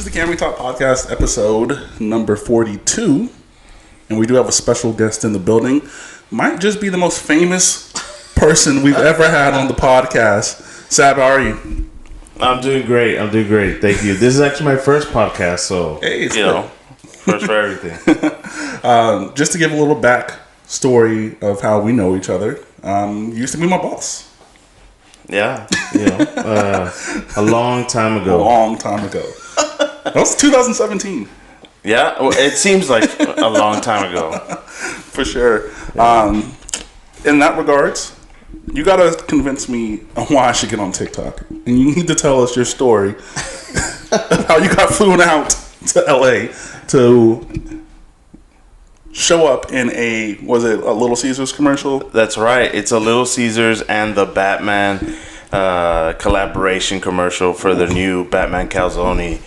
is the Can We Talk podcast, episode number 42, and we do have a special guest in the building. Might just be the most famous person we've ever had on the podcast. Sab, how are you? I'm doing great. Thank you. This is actually my first podcast, so Hey, first for everything. just to give a little back story of how we know each other. You used to be my boss. Yeah, a long time A ago. long time ago. That was 2017. Yeah, well, it seems like a long time ago. For sure. In that regards, you gotta convince me on why I should get on TikTok. And you need to tell us your story of how you got flown out to LA to show up in a Little Caesars commercial? That's right. It's a Little Caesars and the Batman collaboration commercial for the new Batman Calzone.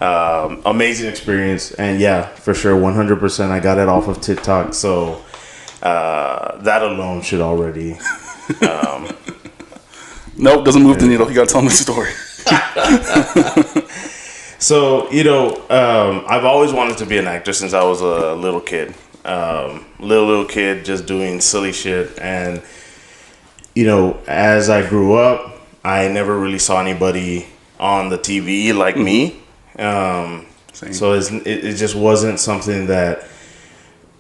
Amazing experience, and yeah, for sure, 100%. I got it off of TikTok, so that alone should already. Nope, doesn't move the needle. You gotta tell me the story. So, I've always wanted to be an actor since I was a little kid. Little kid just doing silly shit. And, as I grew up, I never really saw anybody on the TV like me. So it just wasn't something that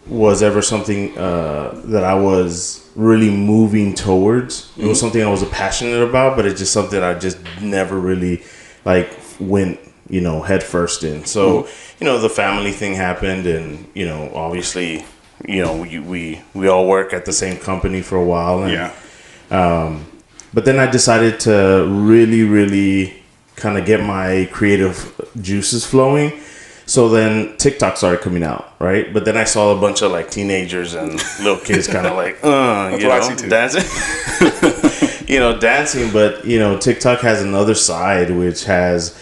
was ever something that I was really moving towards. It was something I was passionate about, but it's just something I just never really went head first in. So the family thing happened, and obviously we all work at the same company for a while, and but then I decided to really kind of get my creative juices flowing. So then TikTok started coming out, right? But then I saw a bunch of teenagers and little kids kind of dancing. Dancing, but TikTok has another side which has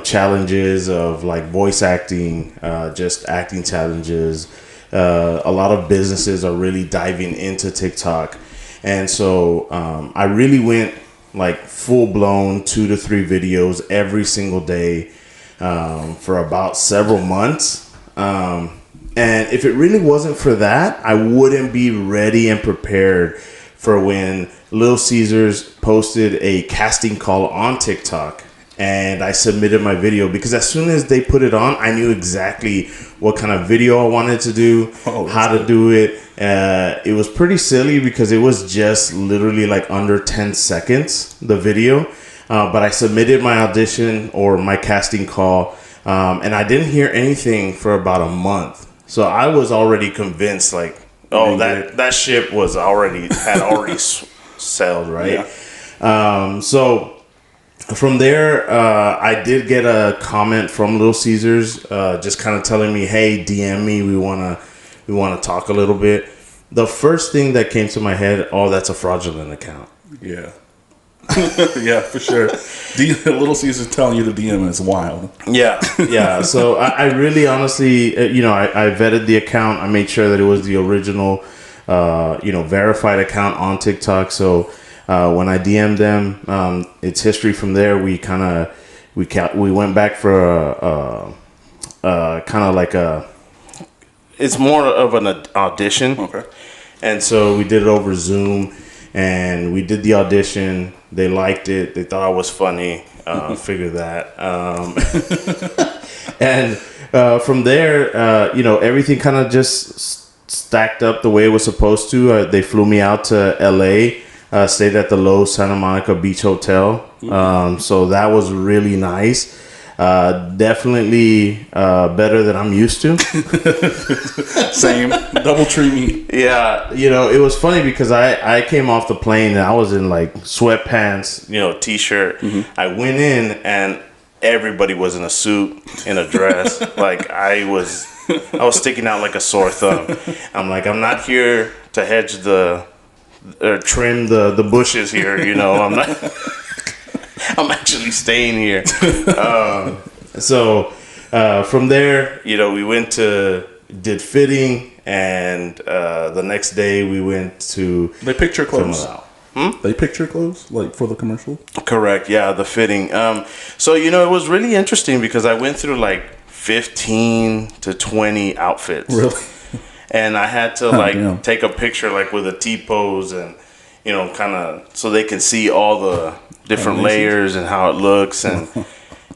challenges of voice acting, just acting challenges. A lot of businesses are really diving into TikTok. And so I really went full blown 2 to 3 videos every single day for about several months. And if it really wasn't for that, I wouldn't be ready and prepared for when Little Caesars posted a casting call on TikTok. And I submitted my video because as soon as they put it on, I knew exactly what kind of video I wanted to do, how to do it. It was pretty silly because it was just literally under 10 seconds, the video. But I submitted my audition or my casting call, and I didn't hear anything for about a month. So I was already convinced that ship had already sailed, right? Yeah. So from there, I did get a comment from Little Caesars, just kind of telling me, "Hey, DM me. We wanna talk a little bit." The first thing that came to my head, that's a fraudulent account. Yeah. Yeah, for sure. Little Caesars telling you to DM is wild. Yeah. So I really, honestly, I vetted the account. I made sure that it was the original, verified account on TikTok. So when I DM'd them, it's history from there. We went back for It's more of an audition. Okay. And so we did it over Zoom, and we did the audition. They liked it. They thought I was funny. Figure that. And from there, everything kind of just stacked up the way it was supposed to. They flew me out to LA, stayed at the Loews Santa Monica Beach Hotel. So that was really nice. Definitely better than I'm used to. Same. Double tree me. Yeah, it was funny because I came off the plane and I was in sweatpants, t-shirt. Mm-hmm. I went in and everybody was in a suit, in a dress. I was sticking out like a sore thumb. I'm not here to hedge trim the bushes here. I'm not. I'm actually staying here. So from there, we did fitting, and the next day we went to. They picked your clothes. They picked your clothes like for the commercial. Correct. Yeah, the fitting. So it was really interesting because I went through like 15 to 20 outfits. Really? And I had to damn. take a picture like with a T pose and kind of so they can see all the different layers and how it looks and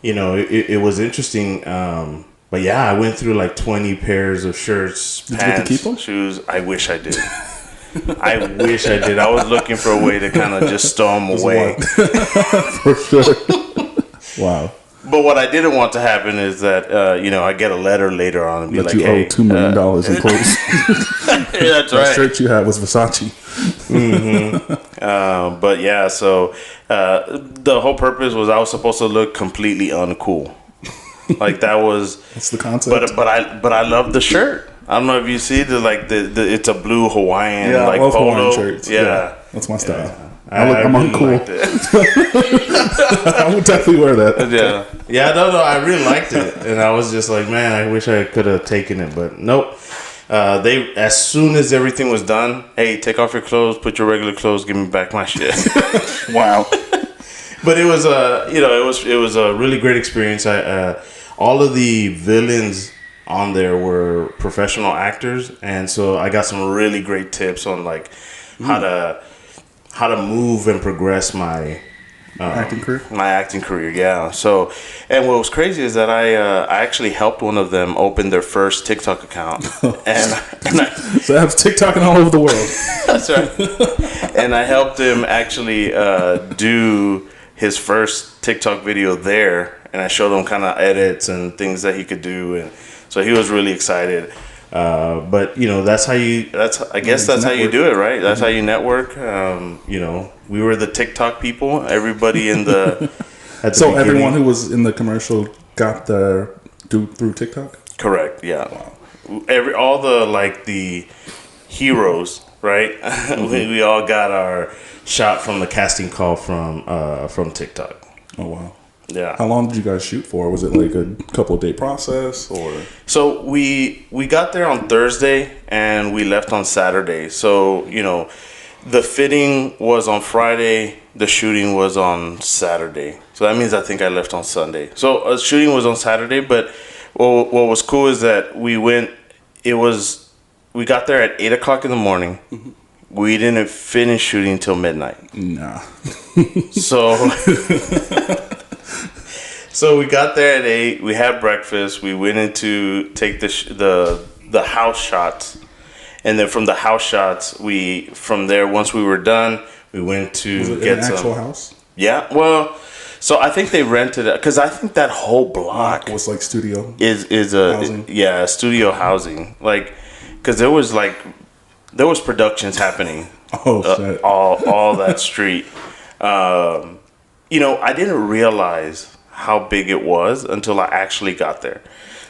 it was interesting. But yeah, I went through like 20 pairs of shirts, Did you get to pants, keep them? shoes. I wish I did. I wish I did. I was looking for a way to kind of just stow them away. For sure. Wow. But what I didn't want to happen is that I get a letter later on and be That like, you "Hey, owe $2 million in clothes. yeah, that's That right." shirt you had was Versace. But yeah, so the whole purpose was I was supposed to look completely uncool. Like that was. That's the concept. But I love the shirt. I don't know if you see the it's a blue Hawaiian I like love polo. Hawaiian shirts. Yeah. That's my style. really I'm uncool. liked it. I would definitely wear that. Yeah, no, I really liked it, and I was just like, man, I wish I could have taken it, but nope. They as soon as everything was done, hey, take off your clothes, put your regular clothes, give me back my shit. Wow. But it was it was a really great experience. All of the villains on there were professional actors, and so I got some really great tips on like how to move and progress my Acting career. my acting career. Yeah. So, and what was crazy is that I actually helped one of them open their first TikTok account, and So I have TikToking all over the world. that's right. And I helped him actually do his first TikTok video there, and I showed him kind of edits and things that he could do, and so he was really excited. But that's how you. I guess that's how you do it, right? That's how you network. We were the TikTok people. Everybody in the. So everyone who was in the commercial got their through TikTok. Correct. Yeah. Wow. All the heroes, right? we all got our shot from the casting call from TikTok. Oh wow. Yeah. How long did you guys shoot for? Was it like a couple of day process or? So we got there on Thursday and we left on Saturday. So the fitting was on Friday. The shooting was on Saturday. So that means I think I left on Sunday. So shooting was on Saturday. But what was cool is that we got there at 8:00 in the morning. Mm-hmm. We didn't finish shooting until midnight. Nah. So we got there at 8. We had breakfast. We went in to take the house shots, and then from the house shots, from there once we were done, we went to Was it get an some actual house. Yeah, well, so I think they rented it because I think that whole block Was like studio. is a housing. studio housing, like because there was productions happening. Oh shit. all that street. I didn't realize how big it was until I actually got there.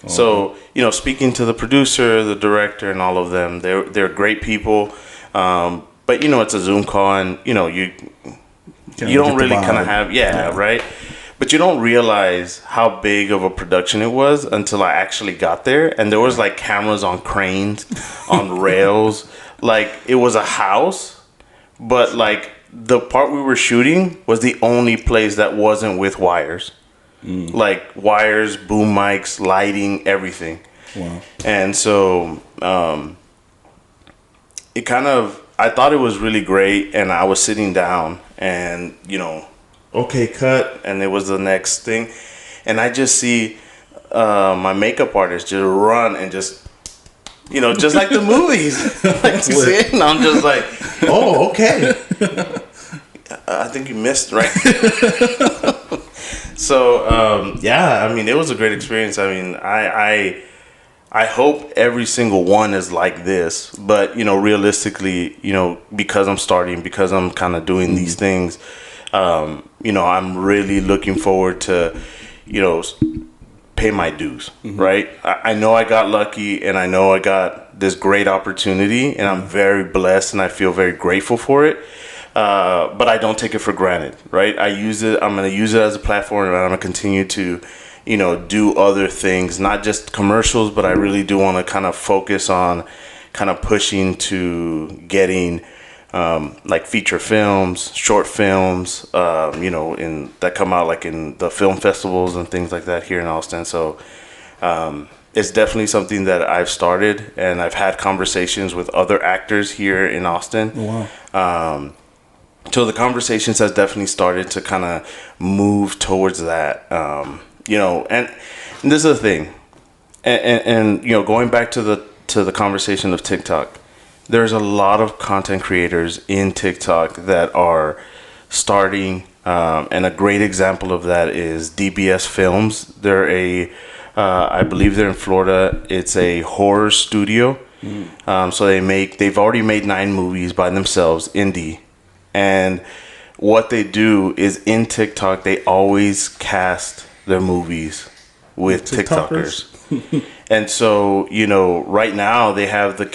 So, speaking to the producer, the director, and all of them, they're great people. But it's a Zoom call, and you don't really kind of have right. But you don't realize how big of a production it was until I actually got there, and there was like cameras on cranes, on rails, like it was a house, but like the part we were shooting was the only place that wasn't with wires. Like wires, boom mics, lighting, everything. Wow. And so I thought it was really great, and I was sitting down and okay, cut, and it was the next thing, and I just see my makeup artist just run and just just like the movies. Like, see? And I'm just like, oh, okay. I think you missed, right? So, I mean, it was a great experience. I mean, I hope every single one is like this, but, realistically, because I'm starting, because I'm kind of doing these things, I'm really looking forward to, pay my dues, right? I know I got lucky, and I know I got this great opportunity, and I'm very blessed, and I feel very grateful for it. But I don't take it for granted, right? I'm going to use it as a platform, and I'm going to continue to, do other things, not just commercials, but I really do want to kind of focus on kind of pushing to getting like feature films, short films, that come out like in the film festivals and things like that here in Austin. So it's definitely something that I've started, and I've had conversations with other actors here in Austin. Oh, wow. So the conversations has definitely started to kind of move towards that. And this is the thing, and going back to the conversation of TikTok, there's a lot of content creators in TikTok that are starting, and a great example of that is DBS Films. They're I believe they're in Florida. It's a horror studio. So they've already made 9 movies by themselves, indie. And what they do is in TikTok, they always cast their movies with TikTokers. And so, right now they have the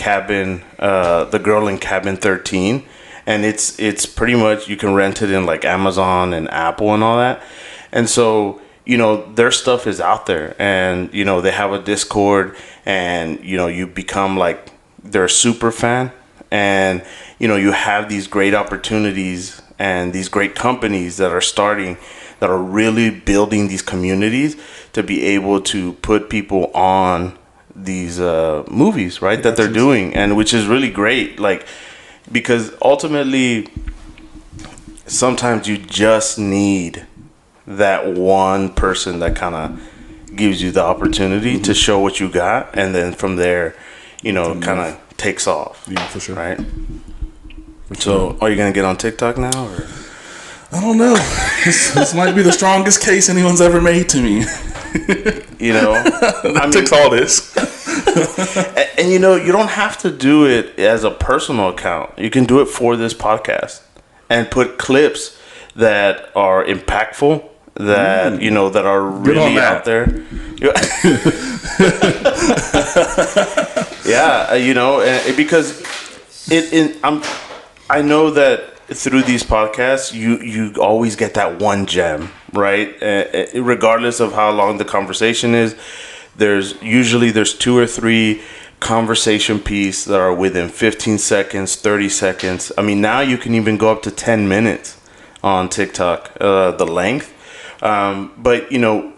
girl in Cabin 13, and it's pretty much, you can rent it in like Amazon and Apple and all that. And so, their stuff is out there, and, they have a Discord, and, you become like their super fan, and, you have these great opportunities and these great companies that are starting, that are really building these communities to be able to put people on these movies, right? That they're doing, and which is really great. Like, because ultimately, sometimes you just need that one person that kind of gives you the opportunity to show what you got, and then from there, kind of takes off. Yeah, for sure. Right? So, are you going to get on TikTok now? Or? I don't know. This might be the strongest case anyone's ever made to me. I took all this. And you don't have to do it as a personal account. You can do it for this podcast and put clips that are impactful, that that are really out there. Yeah, because I know that through these podcasts, you always get that one gem, right? Regardless of how long the conversation is, there's 2 or 3 conversation pieces that are within 15 seconds, 30 seconds. I mean, now you can even go up to 10 minutes on TikTok, the length. But,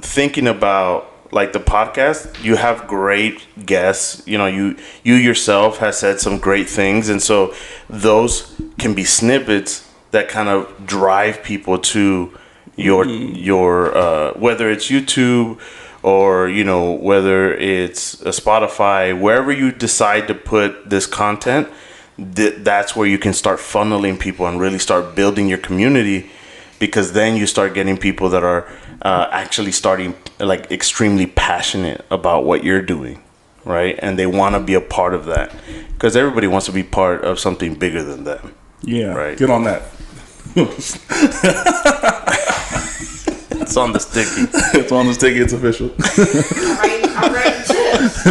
thinking about like the podcast, you have great guests. You yourself has said some great things, and so those can be snippets that kind of drive people to your whether it's YouTube or whether it's a Spotify, wherever you decide to put this content. That's where you can start funneling people and really start building your community, because then you start getting people that are actually starting like extremely passionate about what you're doing, right? And they want to be a part of that, because everybody wants to be part of something bigger than them. Yeah, right. Get on that. It's on the sticky. It's on the sticky. It's official. I'm writing tips.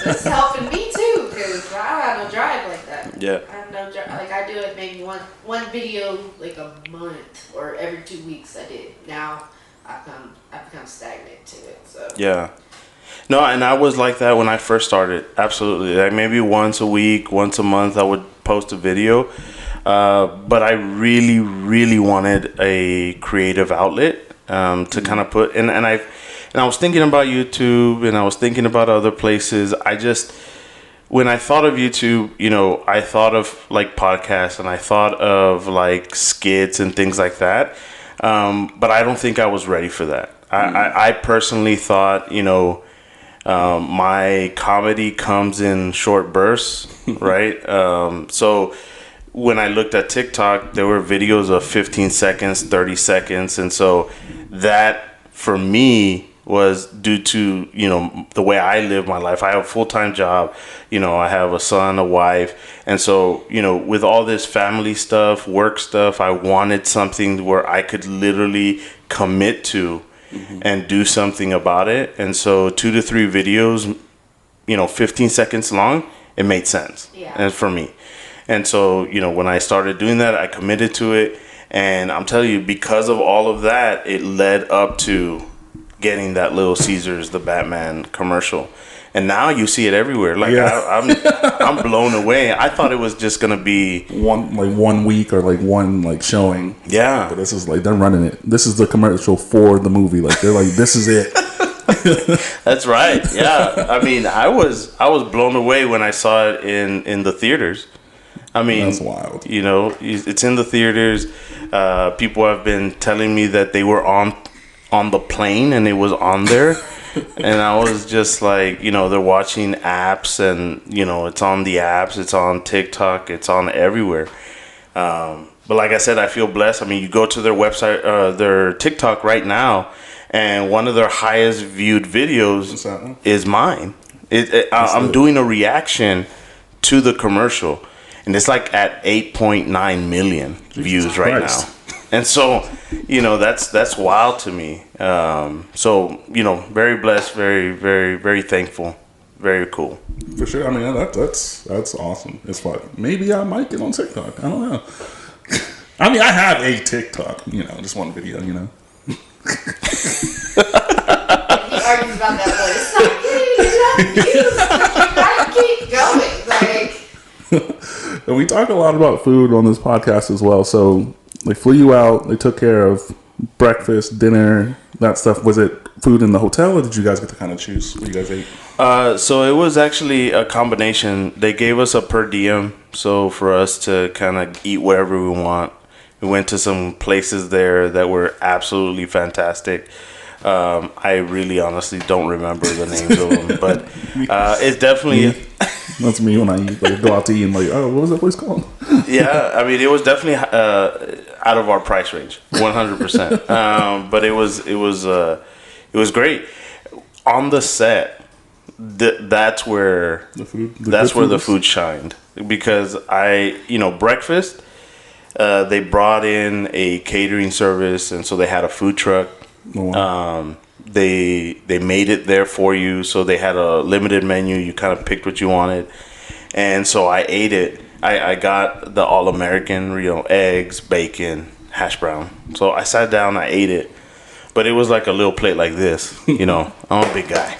It's helping me too, because I don't have no drive like that. Yeah. I have no drive. Like, I do it maybe one video like a month, or every 2 weeks I did. Now I've become stagnant to it. So yeah. No, and I was like that when I first started. Absolutely. Like maybe once a week, once a month, I would post a video. But I really, really wanted a creative outlet to kind of put. And I was thinking about YouTube, and I was thinking about other places. When I thought of YouTube, I thought of like podcasts, and I thought of like skits and things like that. But I don't think I was ready for that. I personally thought, my comedy comes in short bursts, right? So when I looked at TikTok, there were videos of 15 seconds, 30 seconds. And so that for me was due to, the way I live my life. I have a full-time job, I have a son, a wife. And so, with all this family stuff, work stuff, I wanted something where I could literally commit to and do something about it. And so 2 to 3 videos, 15 seconds long, it made sense. Yeah. And for me. And so, when I started doing that, I committed to it. And I'm telling you, because of all of that, it led up to getting that Little Caesars, the Batman commercial. and now you see it everywhere. Like I'm blown away. I thought it was just gonna be one week or like one like showing. Yeah, But this is like they're running it. This is the commercial for the movie. Like they're like, this is it. that's right. Yeah, I mean, I was blown away when I saw it in the theaters. I mean, That's wild. You know, it's in the theaters. People have been telling me that they were on the plane and it was on there. And I was just like, you know, they're watching apps and, you know, it's on the apps, it's on TikTok, it's on everywhere. But like I said, I feel blessed. I mean, you go to their website, their TikTok right now, and one of their highest viewed videos is mine. I'm doing a reaction to the commercial, and it's like at 8.9 million views right now. And so, you know, that's wild to me. So, you know, very blessed, very, very, very thankful, very cool. For sure. I mean, that's awesome. It's fun. Maybe I might get on TikTok. I don't know. I mean, I have a TikTok. You know, just one video. You know. He argues about that, but it's not you. You gotta keep going. Like, And we talk a lot about food on this podcast as well. So they flew you out. They took care of breakfast, dinner, that stuff. Was it food in the hotel, or did you guys get to kind of choose what you guys ate? So it was actually a combination. They gave us a per diem, so for us to kind of eat wherever we want. We went to some places there that were absolutely fantastic. I really honestly don't remember the names of them, but it's definitely... That's me when I eat, like, go out to eat and like, oh, what was that place called? Yeah, I mean, it was definitely out of our price range, 100%. But it was great. On the set, that's where the food shined, because breakfast, they brought in a catering service, and so they had a food truck. Oh, wow. They made it there for you, so they had a limited menu. You kind of picked what you wanted, and so I ate it. I got the all-American, eggs, bacon, hash brown. So I sat down, I ate it, but it was like a little plate like this. I'm a big guy.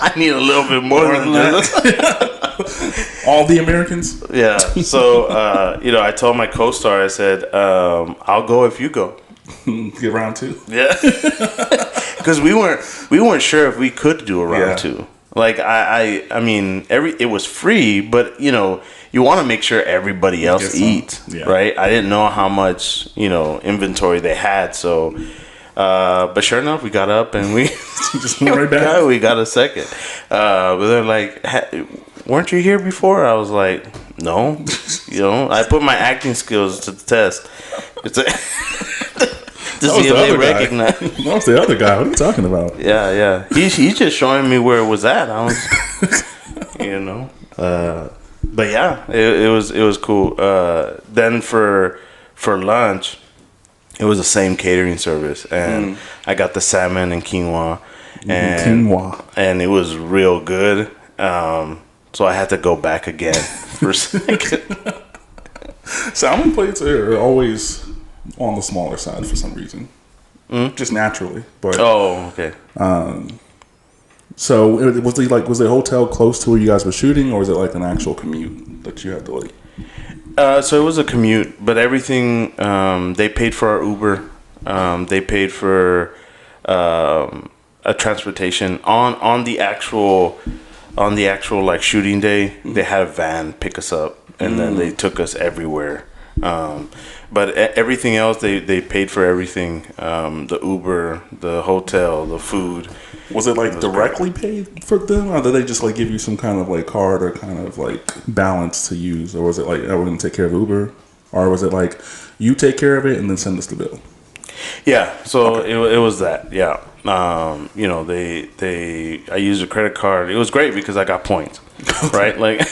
I need a little bit more than this. All the Americans? Yeah. So I told my co-star, I said, I'll go if you go. Get round two. Yeah, because we weren't sure if we could do a round two. Like I mean, it was free, but you want to make sure everybody else eats, right? I didn't know how much inventory they had, so but sure enough, we got up and we just went right back. We got a second, but they're like, weren't you here before? I was like, no, I put my acting skills to the test. It's to see if they recognize. That was the other guy. What are you talking about? Yeah. He's just showing me where it was at. I was, but yeah, it was cool. Then for lunch, it was the same catering service, and I got the salmon and quinoa, and it was real good. So I had to go back again for a second. Salmon plates are always on the smaller side for some reason, just naturally. But okay. So was the hotel close to where you guys were shooting, or was it like an actual commute that you had to like? So it was a commute, but everything they paid for our Uber. They paid for a transportation on the actual like shooting day. They had a van pick us up, and then they took us everywhere. But everything else, they paid for everything. The Uber, the hotel, the food. Was it like directly paid for them, or did they just like give you some kind of like card or kind of like balance to use, or was it like, oh, we're gonna take care of Uber, or was it like you take care of it and then send us the bill? Yeah, so it was that. Yeah, I used a credit card. It was great because I got points, right? Like.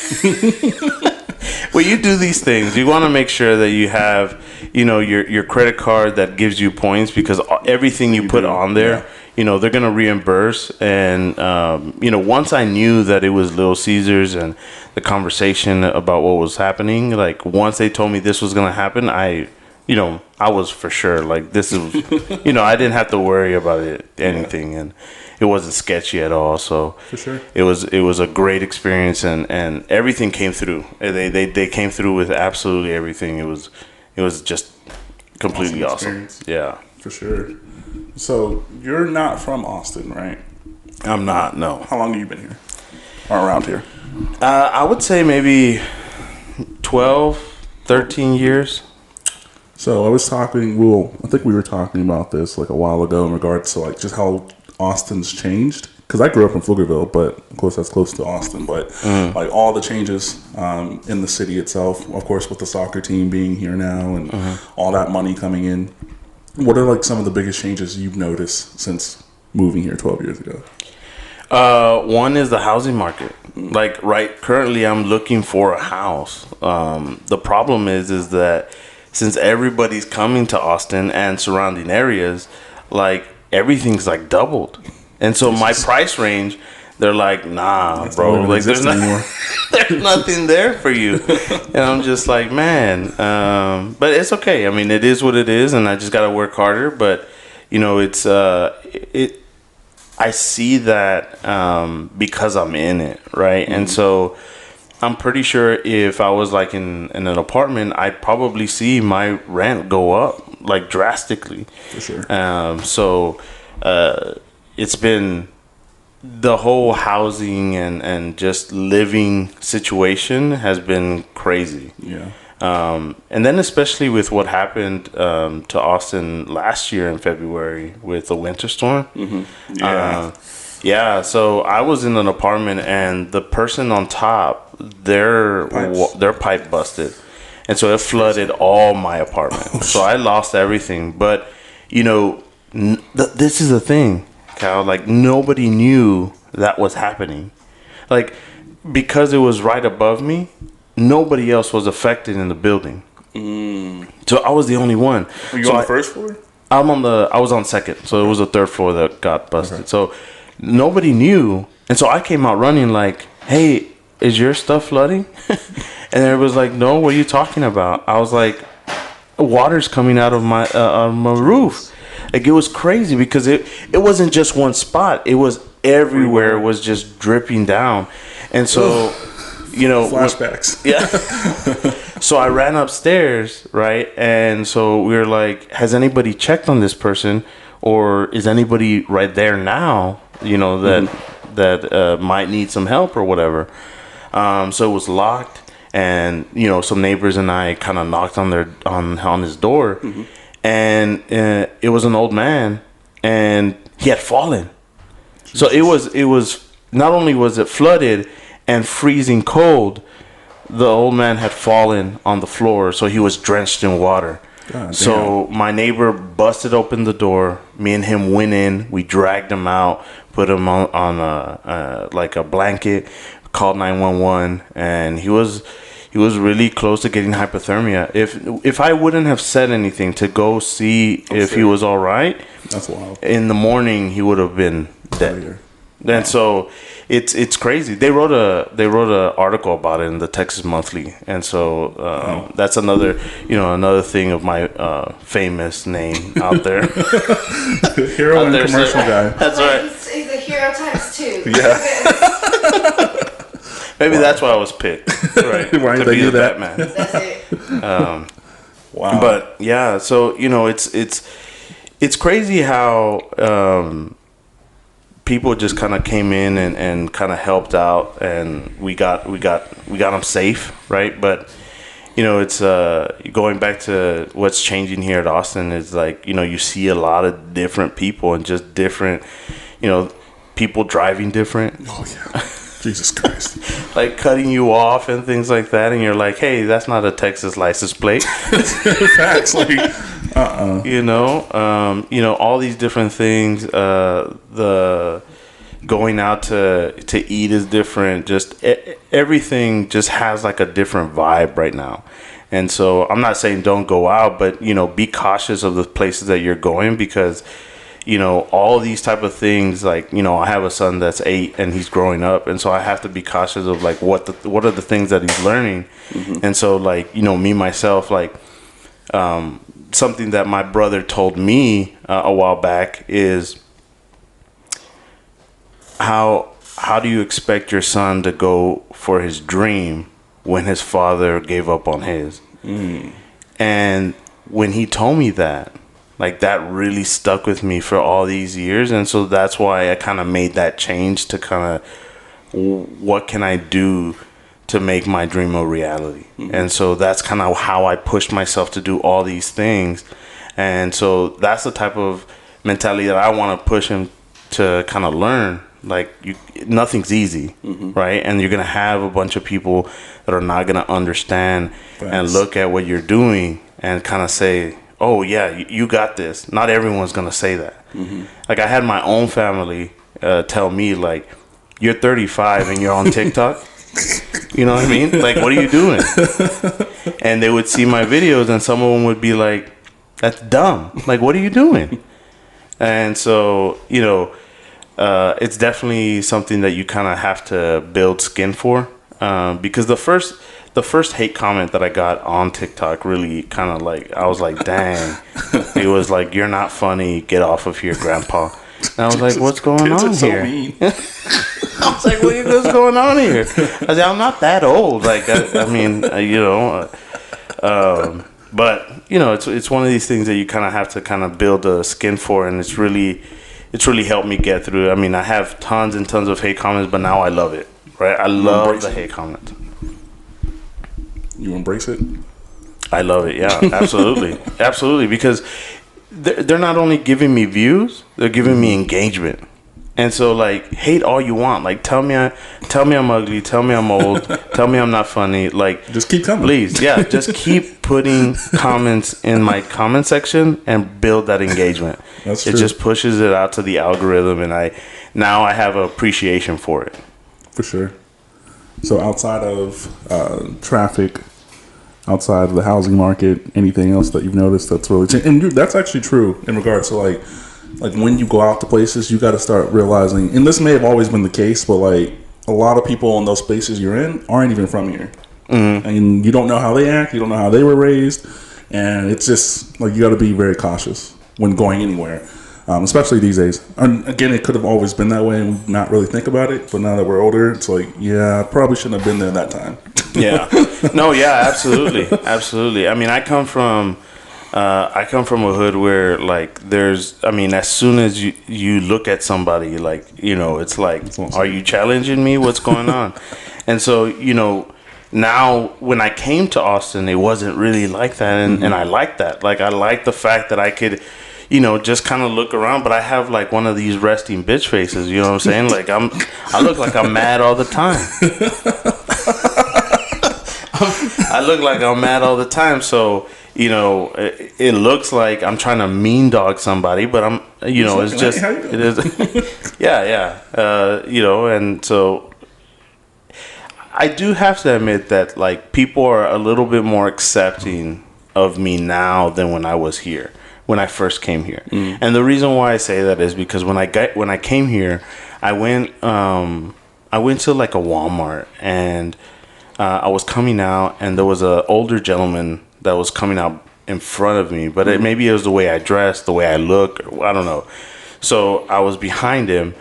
When you do these things, you want to make sure that you have, your credit card that gives you points, because everything you put on there, they're going to reimburse. And, once I knew that it was Little Caesars and the conversation about what was happening, like once they told me this was going to happen, I I was for sure like, this is, I didn't have to worry about anything, and it wasn't sketchy at all. So For sure. it was a great experience, and everything came through. They came through with absolutely everything. It was just completely awesome. Experience. Yeah. For sure. So you're not from Austin, right? I'm not, no. How long have you been here? Or around here? I would say maybe 12, 13 years. So I think we were talking about this like a while ago in regards to like just how Austin's changed. Because I grew up in Pflugerville, but of course that's close to Austin. But like all the changes in the city itself, of course, with the soccer team being here now and all that money coming in. What are like some of the biggest changes you've noticed since moving here 12 years ago? One is the housing market. Like currently I'm looking for a house. The problem is that since everybody's coming to Austin and surrounding areas, like everything's like doubled. And so my price range, they're like, nah, bro, like there's nothing there for you. And I'm just like, man, but it's okay. I mean, it is what it is, and I just got to work harder. But, it's, I see that because I'm in it, right? And so I'm pretty sure if I was like in an apartment, I'd probably see my rent go up like drastically. For sure. So it's been the whole housing and just living situation has been crazy. Yeah. And then especially with what happened to Austin last year in February with the winter storm. Yeah. Yeah, so I was in an apartment and the person on top, their pipe busted. And so it flooded all my apartment. So I lost everything. But, this is the thing, Cal. Like, nobody knew that was happening. Like, because it was right above me, nobody else was affected in the building. So I was the only one. Were you on the first floor? I was on second. So it was the third floor that got busted. Okay. So nobody knew. And so I came out running like, hey, is your stuff flooding? And everybody was like, no, what are you talking about? I was like, water's coming out of my roof. Like, it was crazy because it wasn't just one spot. It was everywhere. It was just dripping down. And so, flashbacks. Yeah. So I ran upstairs, right? And so we were like, has anybody checked on this person? Or is anybody right there now, that might need some help or whatever? So it was locked. And some neighbors and I kind of knocked on his door, and it was an old man, and he had fallen. Jesus. So it was not only was it flooded and freezing cold, the old man had fallen on the floor, so he was drenched in water. So my neighbor busted open the door. Me and him went in. We dragged him out, put him on a blanket, called 911, and he was really close to getting hypothermia. If I wouldn't have said anything to go see if he was all right, that's wild. In the morning he would have been dead. And so it's crazy. They wrote a article about it in the Texas Monthly, and so that's another thing of my famous name out there. Hero and commercial guy. That's right. He's a hero times 2. Yeah. Maybe that's why I was picked, right? Why to they be do the that? Batman. That's it. Wow. But yeah, so it's crazy how people just kind of came in and kind of helped out, and we got them safe, right? But it's going back to what's changing here at Austin is like you see a lot of different people and just different people driving different. Oh yeah. Jesus Christ. Like cutting you off and things like that, and you're like, hey, that's not a Texas license plate. Facts, like, all these different things. The going out to eat is different. Just everything just has like a different vibe right now. And so I'm not saying don't go out, but be cautious of the places that you're going, because all these type of things, like, I have a son that's 8 and he's growing up. And so I have to be cautious of like, what are the things that he's learning. And so like, me, myself, like, something that my brother told me a while back is how do you expect your son to go for his dream when his father gave up on his? And when he told me that, like, that really stuck with me for all these years. And so that's why I kind of made that change to kind of, what can I do to make my dream a reality? And so that's kind of how I pushed myself to do all these things. And so that's the type of mentality that I want to push him to kind of learn. Like, nothing's easy, right? And you're going to have a bunch of people that are not going to understand and look at what you're doing and kind of say, oh, yeah, you got this. Not everyone's going to say that. Like, I had my own family tell me, like, you're 35 and you're on TikTok. You know what I mean? Like, what are you doing? And they would see my videos and some of them would be like, that's dumb. Like, what are you doing? And so, you know, it's definitely something that you kind of have to build skin for, because the first hate comment that I got on TikTok really kind of, like, I was like, dang. It was like, you're not funny, get off of here, grandpa. And I was like, what's going on here? I was like, what's going on here? I said, I'm not that old. Like, I mean, you know, but, you know, it's one of these things that you kind of have to kind of build a skin for, and it's really helped me get through. I mean, I have tons and tons of hate comments, but now I love it, right? I love the hate comments. You embrace it? I love it, yeah, absolutely. Absolutely, because they're not only giving me views, they're giving me engagement. And so, like, hate all you want. Like, tell me I'm ugly, tell me I'm old, tell me I'm not funny. Like, just keep coming. Please, yeah, just keep putting comments in my comment section and build that engagement. That's true. It just pushes it out to the algorithm, and I have appreciation for it. For sure. So outside of traffic, outside of the housing market, anything else that you've noticed that's really changed? And that's actually true in regards to like when you go out to places, you got to start realizing, and this may have always been the case, but like a lot of people in those spaces you're in aren't even from here. And you don't know how they act, you don't know how they were raised, and it's just like you got to be very cautious when going anywhere. Especially these days. And again, it could have always been that way and not really think about it. But now that we're older, it's like, yeah, I probably shouldn't have been there that time. Yeah. No, yeah, absolutely. Absolutely. I mean, I come from a hood where, like, as soon as you look at somebody, like, you know, it's like, are you challenging me? What's going on? And so, you know, now when I came to Austin, it wasn't really like that. And I like that. Like, I like the fact that I could, you know, just kind of look around, but I have like one of these resting bitch faces, you know what I'm saying? Like, I look like I'm mad all the time. I look like I'm mad all the time. So, you know, it looks like I'm trying to mean dog somebody, but I'm, you know, it's just, it is. Yeah. You know, and so I do have to admit that, like, people are a little bit more accepting of me now than when I was here. When I first came here. And the reason why I say that is because when I came here, I went to like a Walmart, and I was coming out, and there was an older gentleman that was coming out in front of me, but maybe it was the way I dressed, the way I look, I don't know. So I was behind him,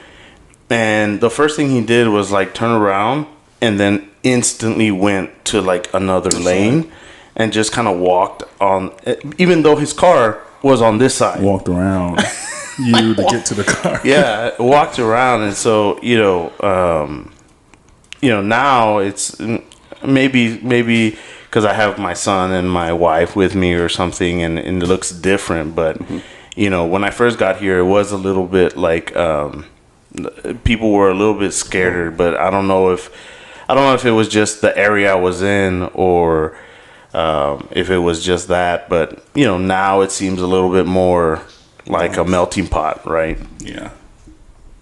and the first thing he did was like turn around and then instantly went to like another lane and just kind of walked on, even though his car was on this side. Walked around to get to the car. Yeah, walked around. And so, you know, now it's maybe because I have my son and my wife with me or something, and it looks different. But, you know, when I first got here, it was a little bit like people were a little bit scared. But I don't know if it was just the area I was in, or if it was just that. But, you know, now it seems a little bit more like a melting pot, right? Yeah,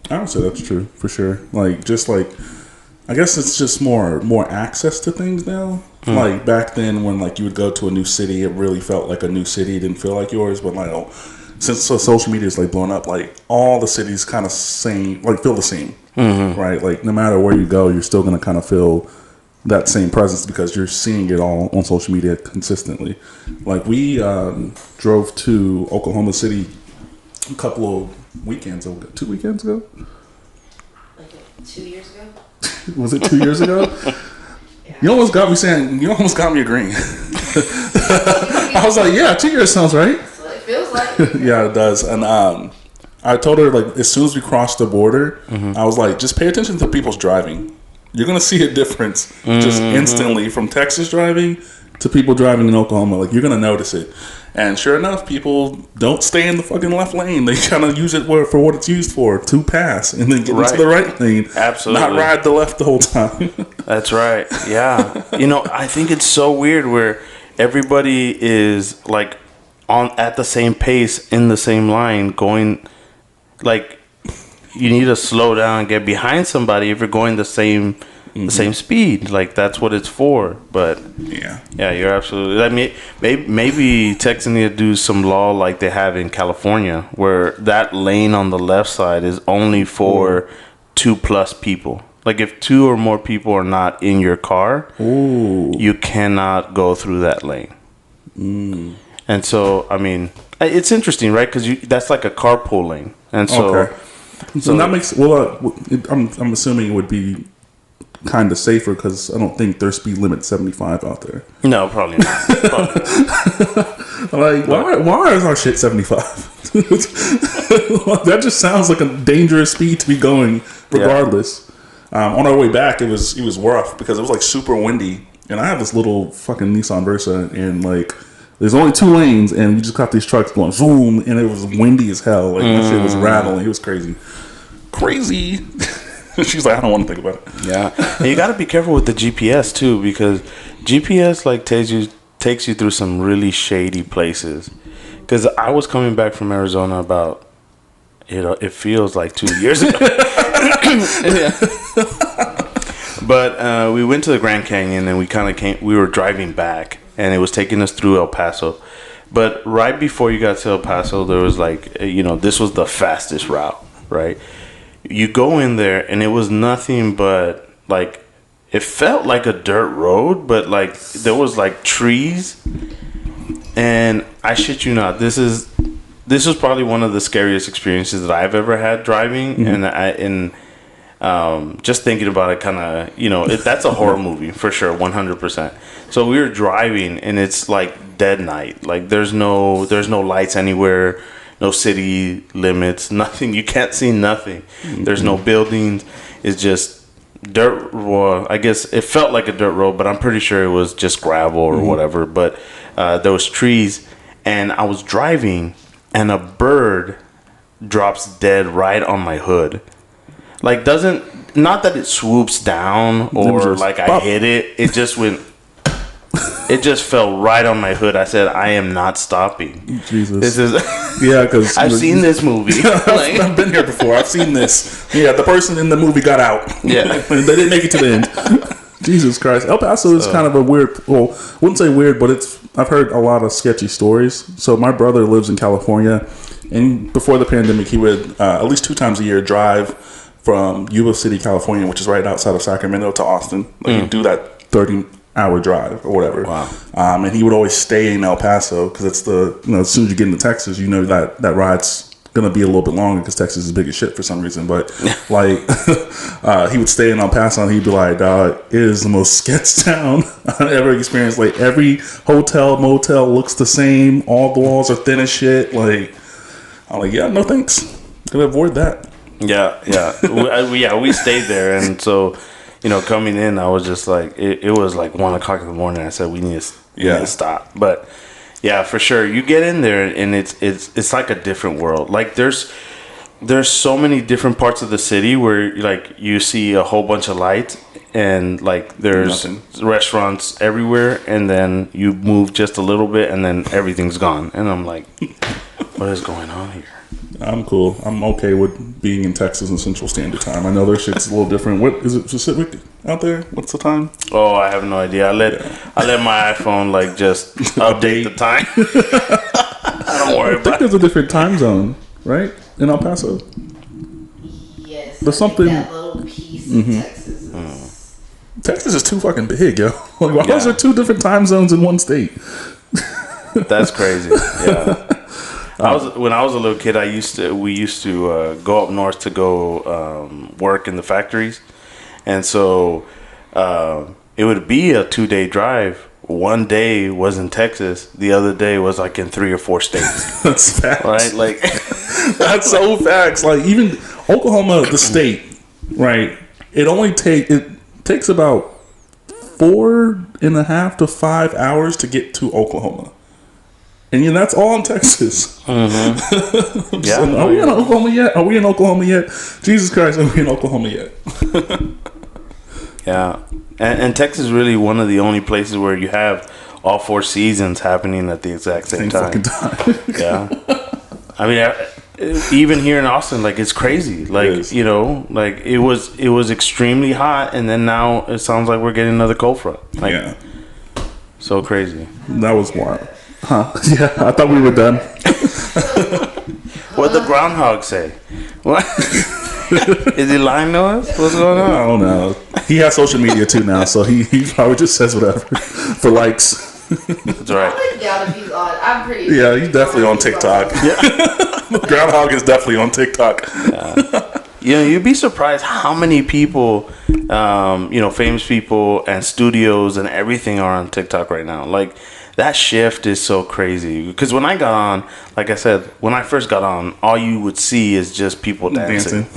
I would say that's true for sure. Like, just like, I guess it's just more access to things now. Like back then, when like you would go to a new city, it really felt like a new city. It didn't feel like yours. But like, since social media is like blown up, like all the cities kind of feel the same, right? Like no matter where you go, you're still gonna kind of feel that same presence because you're seeing it all on social media consistently. Like we drove to Oklahoma City a couple of weekends ago, 2 weekends ago. Like 2 years ago. Was it 2 years ago? Yeah. You almost got me agreeing. I was like, yeah, 2 years sounds right. That's what it feels like. Yeah, it does. And I told her, like, as soon as we crossed the border, I was like, just pay attention to people's driving. You're going to see a difference just instantly from Texas driving to people driving in Oklahoma. Like, you're going to notice it. And sure enough, people don't stay in the fucking left lane. They kind of use it for what it's used for, to pass, and then get into the right lane. Absolutely. Not ride the left the whole time. That's right. Yeah. I think it's so weird where everybody is like on at the same pace in the same line going, like, you need to slow down and get behind somebody if you're going the same speed. Like, that's what it's for. But Yeah, you're absolutely. I mean, maybe Texas need to do some law like they have in California, where that lane on the left side is only for 2+ people. Like, if 2 or more people are not in your car, you cannot go through that lane. And so, I mean, it's interesting, right? Because that's like a carpool lane, and so. Okay. So that makes I'm assuming it would be kind of safer because I don't think their speed limit's 75 out there. No, probably not. Like, why is our shit 75? That just sounds like a dangerous speed to be going, regardless. On our way back, it was rough because it was like super windy, and I have this little fucking Nissan Versa, and like, there's only 2 lanes, and you just got these trucks going zoom, and it was windy as hell. Like, that shit was rattling. It was crazy. She's like, I don't want to think about it. Yeah, and you got to be careful with the GPS too, because GPS like takes you through some really shady places. Because I was coming back from Arizona about, it feels like 2 years ago. But we went to the Grand Canyon, and we were driving back, and it was taking us through El Paso. But right before you got to El Paso, there was like, this was the fastest route, right? You go in there, and it was nothing but, like, it felt like a dirt road, but, like, there was, like, trees. And I shit you not, this was probably one of the scariest experiences that I've ever had driving. And just thinking about it, kind of, that's a horror movie for sure, 100%. So we were driving, and it's like dead night. Like, there's no lights anywhere, no city limits, nothing. You can't see nothing. There's no buildings. It's just dirt. Well, I guess it felt like a dirt road, but I'm pretty sure it was just gravel or whatever. But there was trees, and I was driving, and a bird drops dead right on my hood. Like, not that it swoops down or like I hit it. It just went. It just fell right on my hood. I said, I am not stopping. Jesus. This is. Yeah, because I've seen this movie. I've been here before. I've seen this. Yeah, the person in the movie got out. Yeah. They didn't make it to the end. Jesus Christ. El Paso is kind of a weird, well, I wouldn't say weird, but I've heard a lot of sketchy stories. So my brother lives in California, and before the pandemic, he would at least 2 times a year drive from Yuba City, California, which is right outside of Sacramento, to Austin. Like, he'd do that 30-hour drive or whatever. Wow. And he would always stay in El Paso because it's as soon as you get into Texas, that ride's gonna be a little bit longer because Texas is big as shit for some reason. But like, he would stay in El Paso, and he'd be like, "Dog, it is the most sketch town I've ever experienced. Like, every hotel, motel looks the same. All the walls are thin as shit. Like, I'm like, yeah, no thanks. Gonna avoid that." Yeah. We stayed there, and so, coming in, I was just like, it was like 1:00 in the morning. I said, we need to stop. But yeah, for sure, you get in there, and it's like a different world. Like, there's so many different parts of the city where, like, you see a whole bunch of lights, and like there's restaurants everywhere, and then you move just a little bit, and then everything's gone, and I'm like, what is going on here? I'm cool. I'm okay with being in Texas in Central Standard Time. I know their shit's a little different. What is it specific out there? What's the time? Oh, I have no idea. I let my iPhone like just update the time. I don't worry about it. I think there's a different time zone, right? In El Paso. Yes. There's something. That little piece of Texas is Texas is too fucking big, yo. Like, why is Yeah. there 2 different time zones in one state? That's crazy. Yeah. When I was a little kid, we used to go up north to go work in the factories, and so it would be a 2-day drive. One day was in Texas, the other day was like in 3 or 4 states. That's facts. Right? Like, That's so facts. Like, even Oklahoma, the state, right? It takes about 4.5 to 5 hours to get to Oklahoma. And that's all in Texas. Mm-hmm. Yeah. So, are we in Oklahoma yet? Are we in Oklahoma yet? Jesus Christ, are we in Oklahoma yet? Yeah, and Texas is really one of the only places where you have all 4 seasons happening at the exact same time. Fucking time. Yeah, I mean, even here in Austin, like it's crazy. Like It is. like it was extremely hot, and then now it sounds like we're getting another cold front. Like, Yeah. so crazy. That was wild. Huh. Yeah, I thought we were done. What'd the groundhog say? What? Is he lying to us? What's going on? I don't know. He has social media too now, so he probably just says whatever for likes. That's right. I doubt if he's on. I'm pretty. Yeah, he's definitely on TikTok. Groundhog is definitely on TikTok. You'd be surprised how many people, famous people and studios and everything are on TikTok right now. Like, that shift is so crazy. Because when I got on, like I said, when I first got on, all you would see is just people dancing.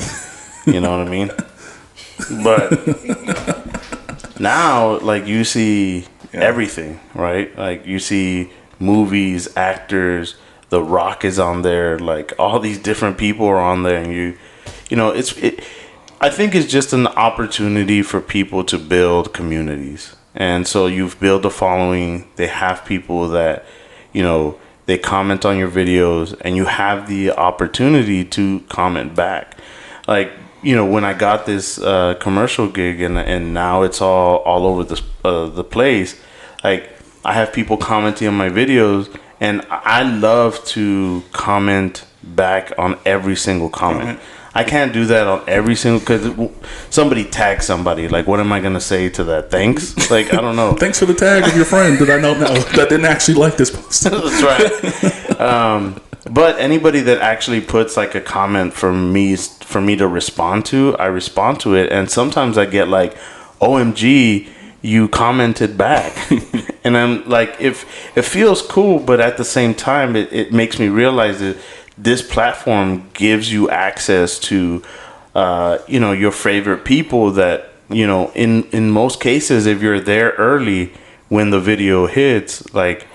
You know what I mean? But now, like, you see everything, right? Like, you see movies, actors, The Rock is on there, like, all these different people are on there, and I think it's just an opportunity for people to build communities. And so you've built a following. They have people that, they comment on your videos, and you have the opportunity to comment back. Like, when I got this commercial gig, and now it's all over the place. Like, I have people commenting on my videos, and I love to comment back on every single comment. I can't do that on every single, because somebody tags somebody. Like, what am I gonna say to that? Thanks. Like, I don't know. Thanks for the tag of your friend that I know now that didn't actually like this post. That's right. But anybody that actually puts like a comment for me to respond to, I respond to it, and sometimes I get like, "OMG, you commented back," and I'm like, if it feels cool, but at the same time, it makes me realize that this platform gives you access to, your favorite people that, in most cases, if you're there early when the video hits, like,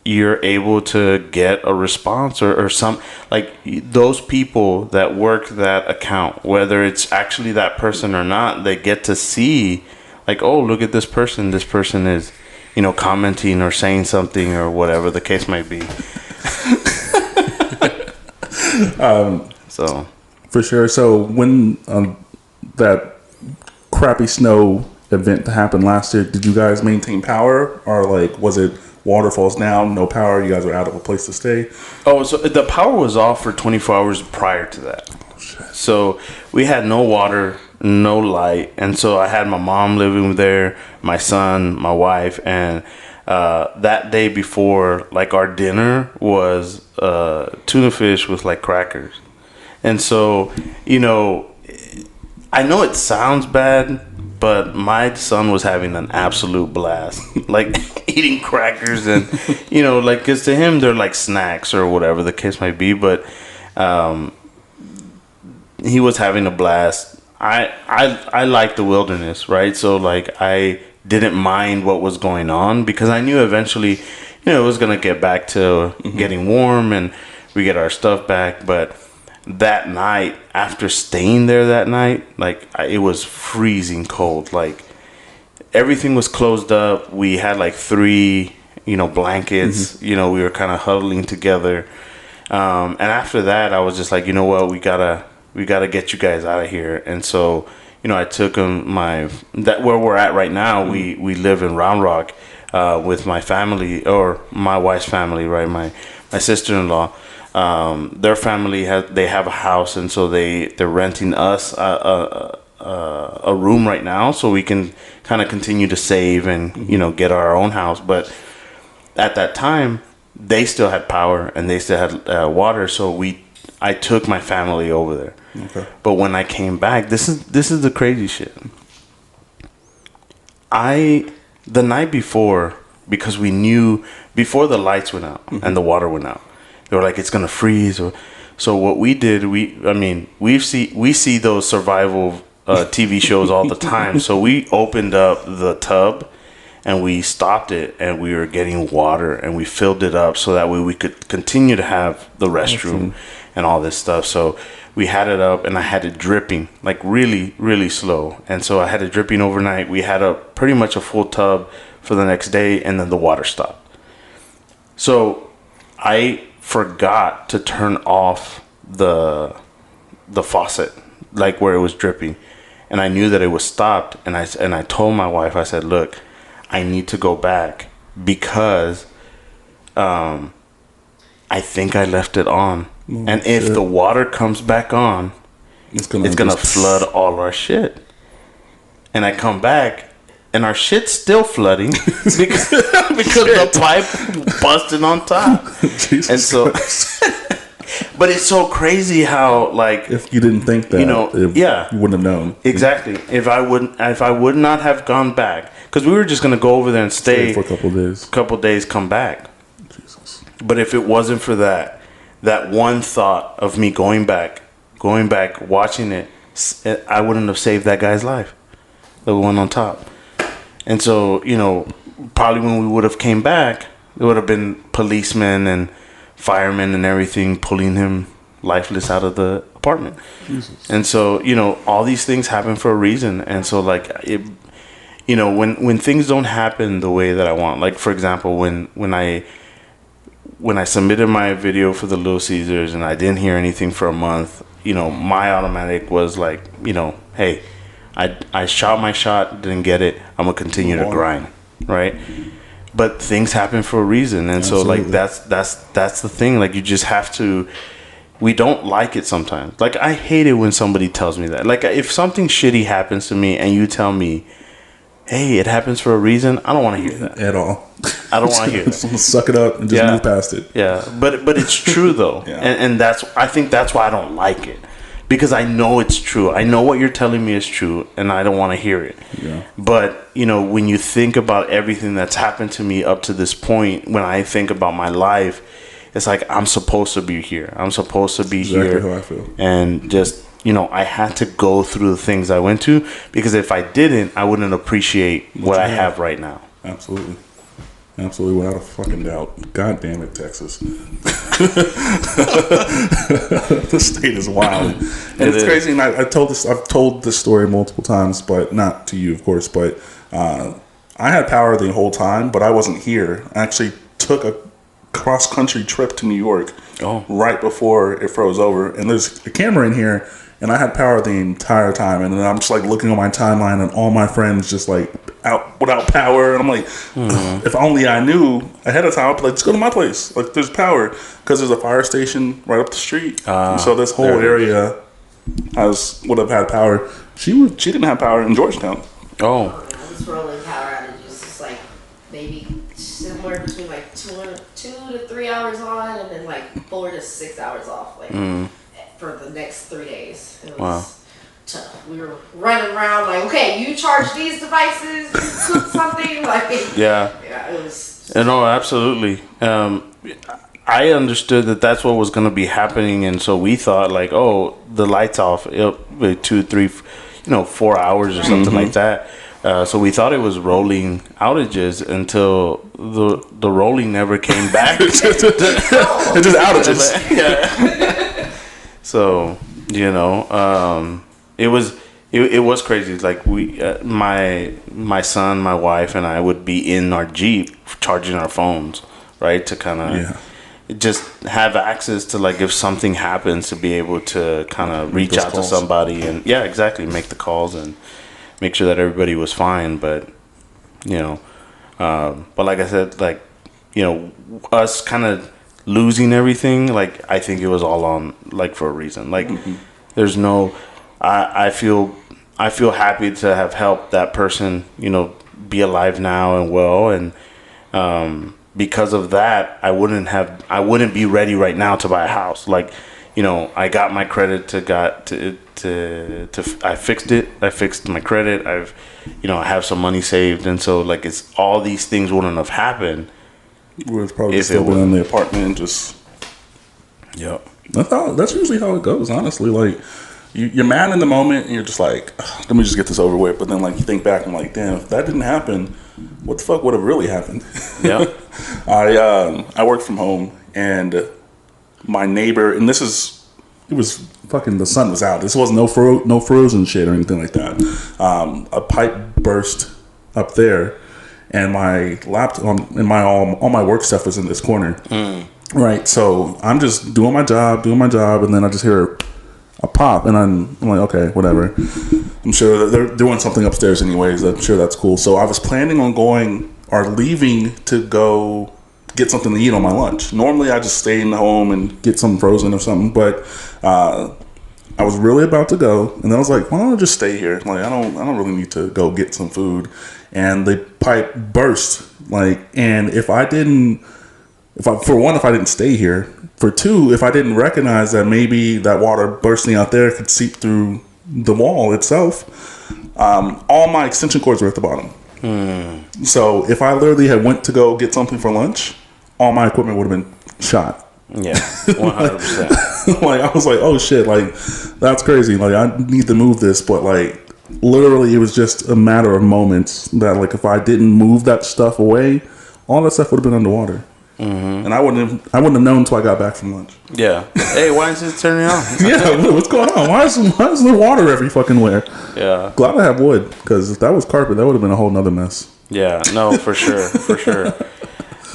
you're able to get a response or some, like, those people that work that account, whether it's actually that person or not, they get to see, like, oh, look at this person is, commenting or saying something or whatever the case might be. So For sure. So when that crappy snow event that happened last year, did you guys maintain power, or like was it waterfalls down, no power, you guys were out of a place to stay? so the power was off for 24 hours prior to that. So we had no water, no light, and so I had my mom living there, my son, my wife, and that day before, like, our dinner was tuna fish with like crackers. And so, I know it sounds bad, but my son was having an absolute blast, like eating crackers and, like, because to him they're like snacks or whatever the case might be. But he was having a blast. I like the wilderness, right? So, like, I didn't mind what was going on because I knew eventually, it was gonna get back to getting warm and we get our stuff back. But that night, after staying there that night, like, it was freezing cold. Like, everything was closed up. We had like 3, blankets. We were kind of huddling together. And after that, I was just like, you know what, we gotta get you guys out of here. And so, I took them where we're at right now. We live in Round Rock with my family, or my wife's family, right? My sister-in-law. Their family they have a house, and so they're renting us a a room right now, so we can kind of continue to save and get our own house. But at that time, they still had power and they still had water, so I took my family over there. Okay. But when I came back, this is the crazy shit. The night before, because we knew before the lights went out and the water went out, they were like, it's gonna freeze. So what we did, we see those survival TV shows all the time. So we opened up the tub and we stopped it, and we were getting water, and we filled it up so that way we could continue to have the restroom and all this stuff. So we had it up, and I had it dripping like really, really slow. And so I had it dripping overnight. We had pretty much a full tub for the next day, and then the water stopped. So I forgot to turn off the faucet, like where it was dripping, and I knew that it was stopped. And I told my wife, I said, look, I need to go back because I think I left it on. And if the water comes back on, it's gonna flood all our shit. And I come back, and our shit's still flooding because the pipe busted on top. And so, but it's so crazy how, like, if you didn't think that, you wouldn't have known. Exactly. If I would not have gone back, because we were just gonna go over there and stay for a couple of days, come back. Jesus. But if it wasn't for that one thought of me going back, watching it, I wouldn't have saved that guy's life, the one on top. And so, probably when we would have came back, there would have been policemen and firemen and everything pulling him lifeless out of the apartment. Jesus. And so, all these things happen for a reason. And so, like, when things don't happen the way that I want, like, for example, when I submitted my video for the Little Caesars and I didn't hear anything for a month, my automatic was like, hey, I shot my shot, didn't get it, I'm gonna continue to grind, right? But things happen for a reason, and Absolutely. so like that's the thing. Like, you just have to. We don't like it sometimes. Like, I hate it when somebody tells me that. Like, if something shitty happens to me and you tell me, hey, it happens for a reason, I don't want to hear that At all. I don't want to hear that. Suck it up and just move past it. Yeah, but it's true though. Yeah. And I think that's why I don't like it, because I know it's true. I know what you're telling me is true, and I don't want to hear it. Yeah. But when you think about everything that's happened to me up to this point, when I think about my life, it's like I'm supposed to be here. I'm supposed to be Exactly here. how I feel. And just I had to go through the things I went to, because if I didn't, I wouldn't appreciate what I have right now. Absolutely. Absolutely, without a fucking doubt. God damn it, Texas. The state is wild. And it's crazy. And I've told this story multiple times, but not to you, of course. But I had power the whole time, but I wasn't here. I actually took a cross-country trip to New York right before it froze over. And there's a camera in here, and I had power the entire time. And then I'm just like looking on my timeline, and all my friends just like out without power. And I'm like, if only I knew ahead of time, I'd be like, let's go to my place. Like, there's power, because there's a fire station right up the street. And so this whole area would have had power. She didn't have power in Georgetown. Oh. This rolling power outages is like maybe somewhere between like 2 to 3 hours on, and then like 4 to 6 hours off, like for the next 3 days. It was tough. We were running around like, okay, you charge these devices, you cook something, like Yeah, it was. No, absolutely. I understood that that's what was going to be happening, and so we thought like, oh, the lights off, 2, 3, 4 hours or something like that. So we thought it was rolling outages until the rolling never came back. It's just outages. Yeah. So it was crazy. Like, we, my son, my wife, and I would be in our Jeep charging our phones, right, to kind of just have access to, like, if something happens, to be able to kind of reach out to somebody and make the calls and make sure that everybody was fine. But but like I said, like, us kind of losing everything, like, I think it was all on, like, for a reason. Like, there's no, I feel I feel happy to have helped that person, be alive now and well, and because of that, I wouldn't be ready right now to buy a house. Like, I got my credit I fixed it. I fixed my credit. I have some money saved, and so like it's all these things wouldn't have happened. We've probably still been in the apartment and just. Yep. That's usually how it goes. Honestly, like you're mad in the moment, and you're just like, "Ugh, let me just get this over with." But then, like, you think back and like, damn, if that didn't happen, what the fuck would have really happened? Yeah. I work from home, and my neighbor, and it was fucking, the sun was out. This wasn't no frozen shit or anything like that. A pipe burst up there, and my laptop and all my work stuff was in this corner. Right, so I'm just doing my job, and then I just hear a pop, and I'm like, okay, whatever. I'm sure that they're doing something upstairs anyways. I'm sure that's cool. So I was planning on leaving to go get something to eat on my lunch. Normally, I just stay in the home and get something frozen or something, but I was really about to go, and then I was like, why don't I just stay here? Like, I don't really need to go get some food. And the pipe burst, and if I didn't stay here, for two, if I didn't recognize that maybe that water bursting out there could seep through the wall itself, all my extension cords were at the bottom. So if I literally had went to go get something for lunch, all my equipment would have been shot. Yeah, 100%. Like, I was like, oh shit, like, that's crazy. Like, I need to move this, but like, literally, it was just a matter of moments that, like, if I didn't move that stuff away, all that stuff would have been underwater. And I wouldn't have known until I got back from lunch. Yeah. Hey, why is it turning on? Yeah, what's going on? Why is there water every fucking where? Yeah. Glad I have wood, because if that was carpet, that would have been a whole nother mess. Yeah. No, for sure. For sure.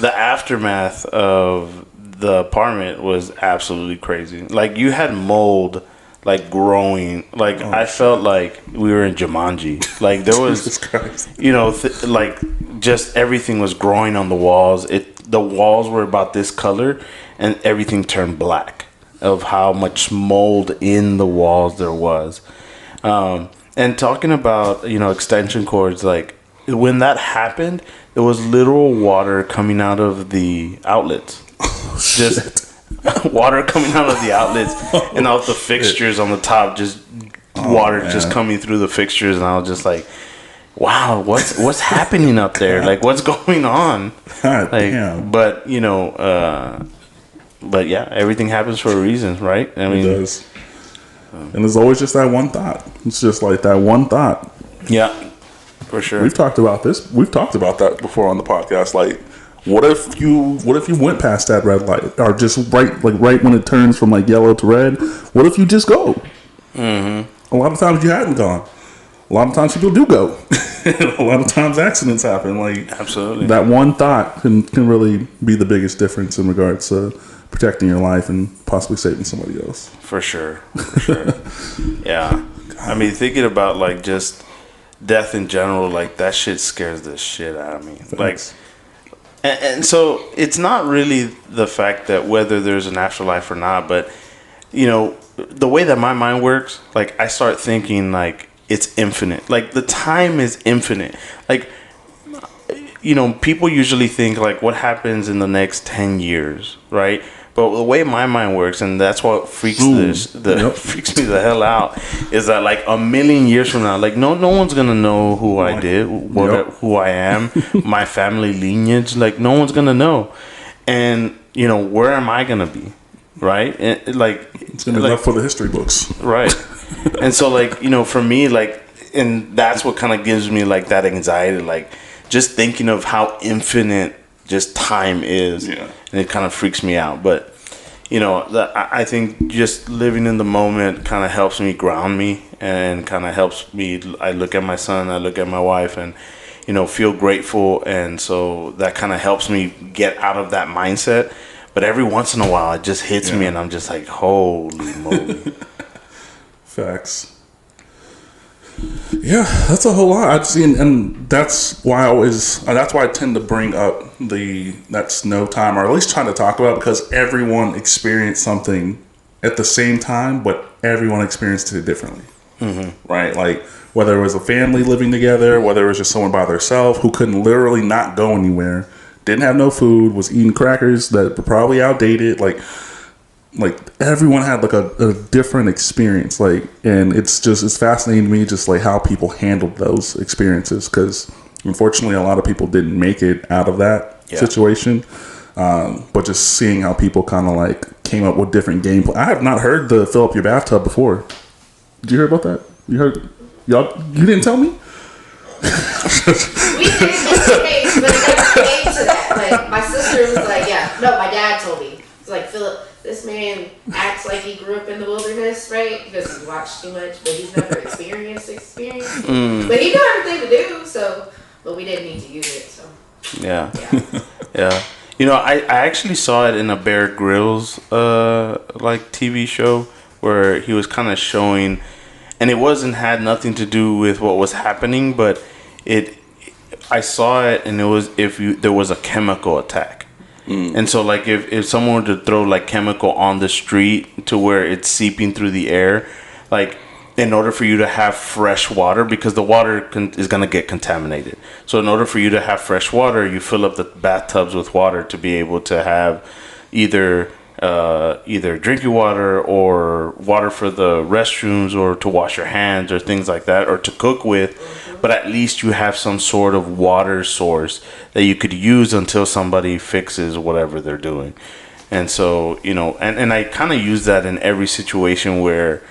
The aftermath of the apartment was absolutely crazy. Like, you had mold, like, growing. Like, I felt like we were in Jumanji. Like, there was, Jesus Christ. like, just everything was growing on the walls. The walls were about this color, and everything turned black of how much mold in the walls there was. And talking about, extension cords, like, when that happened, there was literal water coming out of the outlets. Oh, Just water coming out of the outlets and out the fixtures on the top, just water just coming through the fixtures, and I was just like, wow, what's happening up there? Like, what's going on? God Like, damn. but but yeah, everything happens for a reason, right? I It mean, does. And there's always just that one thought. It's just like that one thought. yeah, for sure. We've talked about this. We've talked about that before on the podcast. Like, what if you went past that red light, or just right when it turns from like yellow to red? What if you just go? Mm-hmm. A lot of times you hadn't gone. A lot of times people do go. A lot of times accidents happen. Like, Absolutely. that one thought can really be the biggest difference in regards to protecting your life and possibly saving somebody else. For sure. Yeah. I mean, thinking about, like, just death in general, like, that shit scares the shit out of me. Like, and so it's not really the fact that whether there's an afterlife or not, but, the way that my mind works, like, I start thinking, like, it's infinite. Like, the time is infinite. Like, people usually think, like, what happens in the next 10 years, right? But the way my mind works, and that's what freaks freaks me the hell out, is that, like, a million years from now, like, no one's gonna know who I did, who I am, my family lineage. Like, no one's gonna know. And, where am I gonna be? Right? And, like, It's gonna be left for the history books. Right. And so, like, for me, like, and that's what kind of gives me, like, that anxiety, like, just thinking of how infinite just time is. Yeah. And it kind of freaks me out. But, I think just living in the moment kind of helps me ground me, and kind of helps me. I look at my son, I look at my wife, and, feel grateful. And so that kind of helps me get out of that mindset. But every once in a while, it just hits me, and I'm just like, holy moly. Facts. Yeah, that's a whole lot. I've seen, and that's why I tend to bring up that snow time, or at least try to talk about it, because everyone experienced something at the same time, but everyone experienced it differently. right? Like whether it was a family living together, whether it was just someone by themselves who couldn't literally not go anywhere, didn't have no food, was eating crackers that were probably outdated, like everyone had like a different experience, like, and it's fascinating to me just like how people handled those experiences, because unfortunately a lot of people didn't make it out of that situation. But just seeing how people kind of like came up with different gameplay. I have not heard the fill up your bathtub before. Did you hear about that? You heard? You didn't tell me? We did it, but it never came to that. Like, my sister was like, my dad told me. It's like, Philip, this man acts like he grew up in the wilderness, right? Because he watched too much, but he's never experienced it. But he knew everything to do, but we didn't need to use it, so. Yeah. Yeah. You know, I actually saw it in a Bear Grylls like TV show where he was kind of showing, and it had nothing to do with what was happening, but I saw it, and it was there was a chemical attack. And so like if someone were to throw like chemical on the street to where it's seeping through the air, like in order for you to have fresh water, because the water is going to get contaminated. So in order for you to have fresh water, you fill up the bathtubs with water to be able to have either drinking water or water for the restrooms or to wash your hands or things like that, or to cook with. But at least you have some sort of water source that you could use until somebody fixes whatever they're doing. And so, you know, and I kind of use that in every situation where,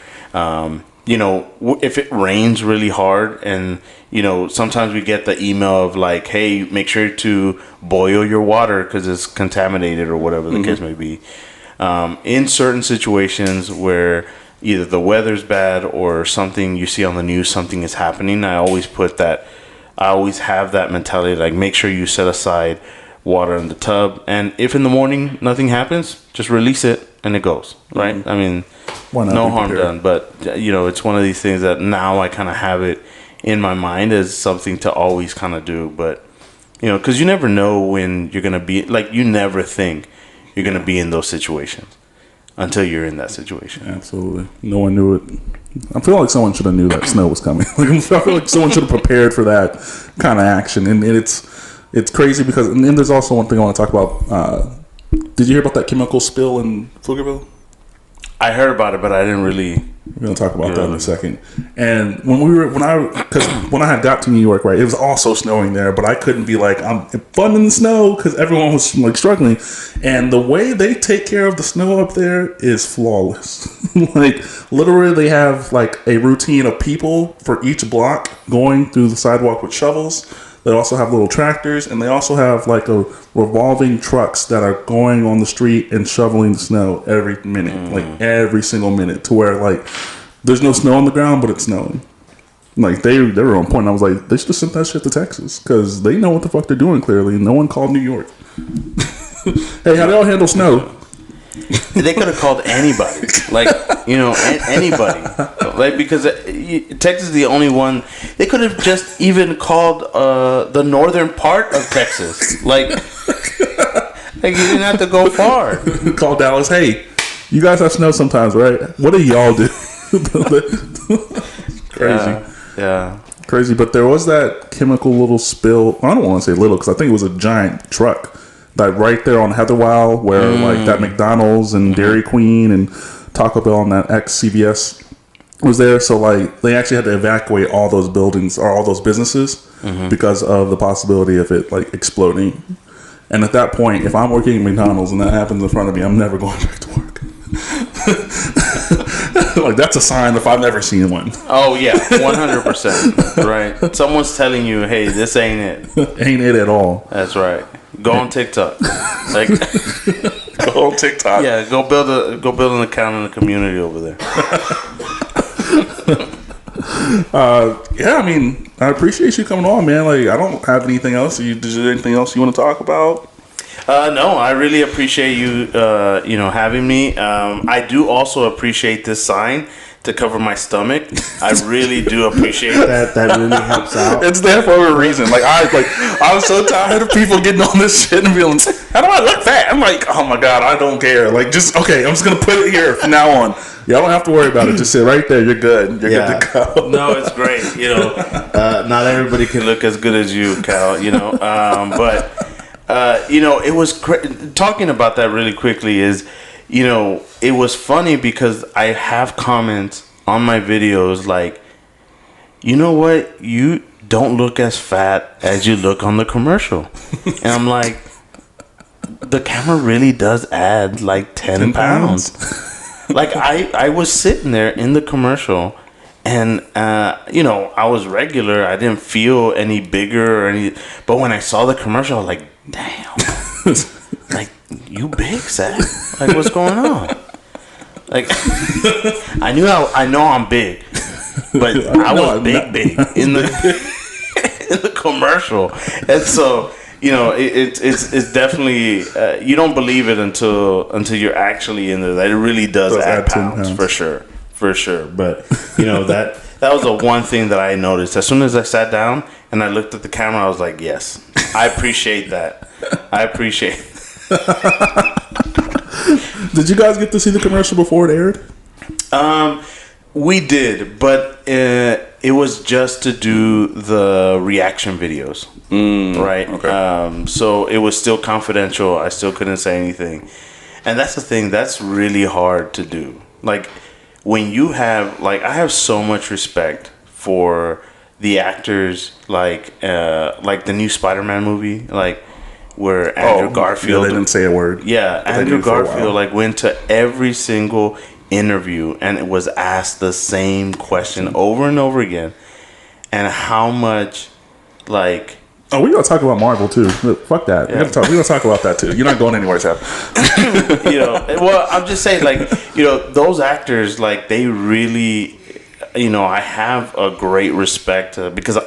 you know, if it rains really hard, and, you know, sometimes we get the email of like, hey, make sure to boil your water because it's contaminated or whatever the case may be. In certain situations where either the weather's bad or something you see on the news, something is happening, I always have that mentality, like make sure you set aside water in the tub, and if in the morning nothing happens, just release it and it goes, right? I mean, no harm done. But you know, it's one of these things that now I kind of have it in my mind as something to always kind of do. But you know, because you never know when you're gonna be, like, you never think you're gonna be in those situations until you're in that situation. Absolutely. No one knew it. I feel like someone should have knew that snow was coming. Like, I feel like someone should have prepared for that kind of action. And it's crazy because, and then there's also one thing I want to talk about. Did you hear about that chemical spill in Pflugerville? I heard about it, but I didn't really. We're gonna talk about that in a second. And when I had got to New York, right, it was also snowing there, but I couldn't be like, I'm fun in the snow because everyone was like struggling. And the way they take care of the snow up there is flawless. Like literally, they have like a routine of people for each block going through the sidewalk with shovels. They also have little tractors, and they also have like a revolving trucks that are going on the street and shoveling the snow every minute, like every single minute, to where like there's no snow on the ground, but it's snowing. Like they were on point. I was like, they should have sent that shit to Texas because they know what the fuck they're doing. Clearly, no one called New York. Hey, how do y'all handle snow? They could have called anybody, like, you know, anybody, like, because Texas is the only one. They could have just even called the northern part of Texas, like you didn't have to go far. Call Dallas. Hey, you guys have snow sometimes, right? What do y'all do? Crazy, yeah, crazy. But there was that chemical little spill. I don't want to say little because I think it was a giant truck. That right there on Heatherwile, where like that McDonald's and Dairy Queen and Taco Bell and that ex-CVS was there. So like they actually had to evacuate all those buildings or all those businesses because of the possibility of it like exploding. And at that point, if I'm working at McDonald's and that happens in front of me, I'm never going back to work. Like that's a sign if I've never seen one. Oh yeah, 100%. Right. Someone's telling you, hey, this ain't it. Ain't it at all. That's right. Go on TikTok. Like, go on TikTok. Yeah, go build an account in the community over there. Yeah, I mean, I appreciate you coming on, man. Like, I don't have anything else. Is there anything else you want to talk about? No, I really appreciate you, having me. I do also appreciate this sign to cover my stomach, I really do appreciate that. That really helps out. It's there for a reason. I was so tired of people getting on this shit and feeling, how do I look fat? I'm like, oh my god, I don't care. Like, just okay, I'm just gonna put it here from now on. Y'all don't have to worry about it. Just sit right there. You're good. You're good to go. No, it's great. You know, not everybody can look as good as you, Cal. You know, but you know, it was talking about that really quickly is, you know, it was funny because I have comments on my videos like, you know what, you don't look as fat as you look on the commercial. And I'm like, the camera really does add like 10 pounds. Like I was sitting there in the commercial and you know, I was regular. I didn't feel any bigger or any, but when I saw the commercial I was like, damn. Like, you big, Seth? Like, what's going on? Like, I know I'm big, but I was big in the commercial, and so you know it's definitely you don't believe it until you're actually in there. That it really does add pounds for sure. But you know that was the one thing that I noticed as soon as I sat down and I looked at the camera. I was like, yes, I appreciate that. I appreciate it. Did you guys get to see the commercial before it aired? We did, but it was just to do the reaction videos, right? Okay. So it was still confidential. I still couldn't say anything, and that's the thing. That's really hard to do. Like when you have, like, I have so much respect for the actors, like the new Spider-Man movie, like. Where Andrew Garfield, they didn't say a word. Yeah, Andrew Garfield like went to every single interview and it was asked the same question over and over again, and how much like. Oh, we're gonna talk about Marvel too. Fuck that. Yeah. We're gonna talk about that too. You're not going anywhere, Seth. You know, well, I'm just saying, like, you know, those actors, like, they really, you know, I have a great respect because.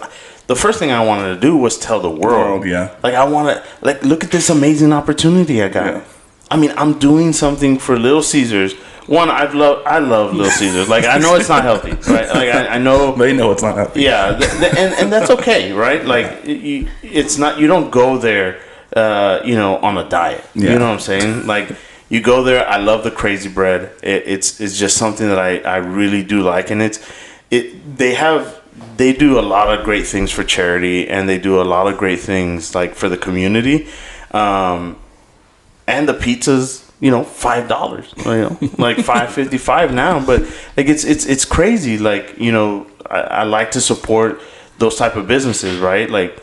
The first thing I wanted to do was tell the world. Yeah. Like, I want to, like, look at this amazing opportunity I got. Yeah. I mean, I'm doing something for Little Caesars. One, I love Little Caesars. Like, I know it's not healthy, right? Like, I know. They know it's not healthy. Yeah. And that's okay, right? Like, it's not, you don't go there, you know, on a diet. Yeah. You know what I'm saying? Like, you go there. I love the crazy bread. It's just something that I really do like. And they do a lot of great things for charity, and they do a lot of great things like for the community. And the pizzas, you know, $5, you know, like $5.55 now. But like it's crazy. Like, you know, I like to support those type of businesses, right? Like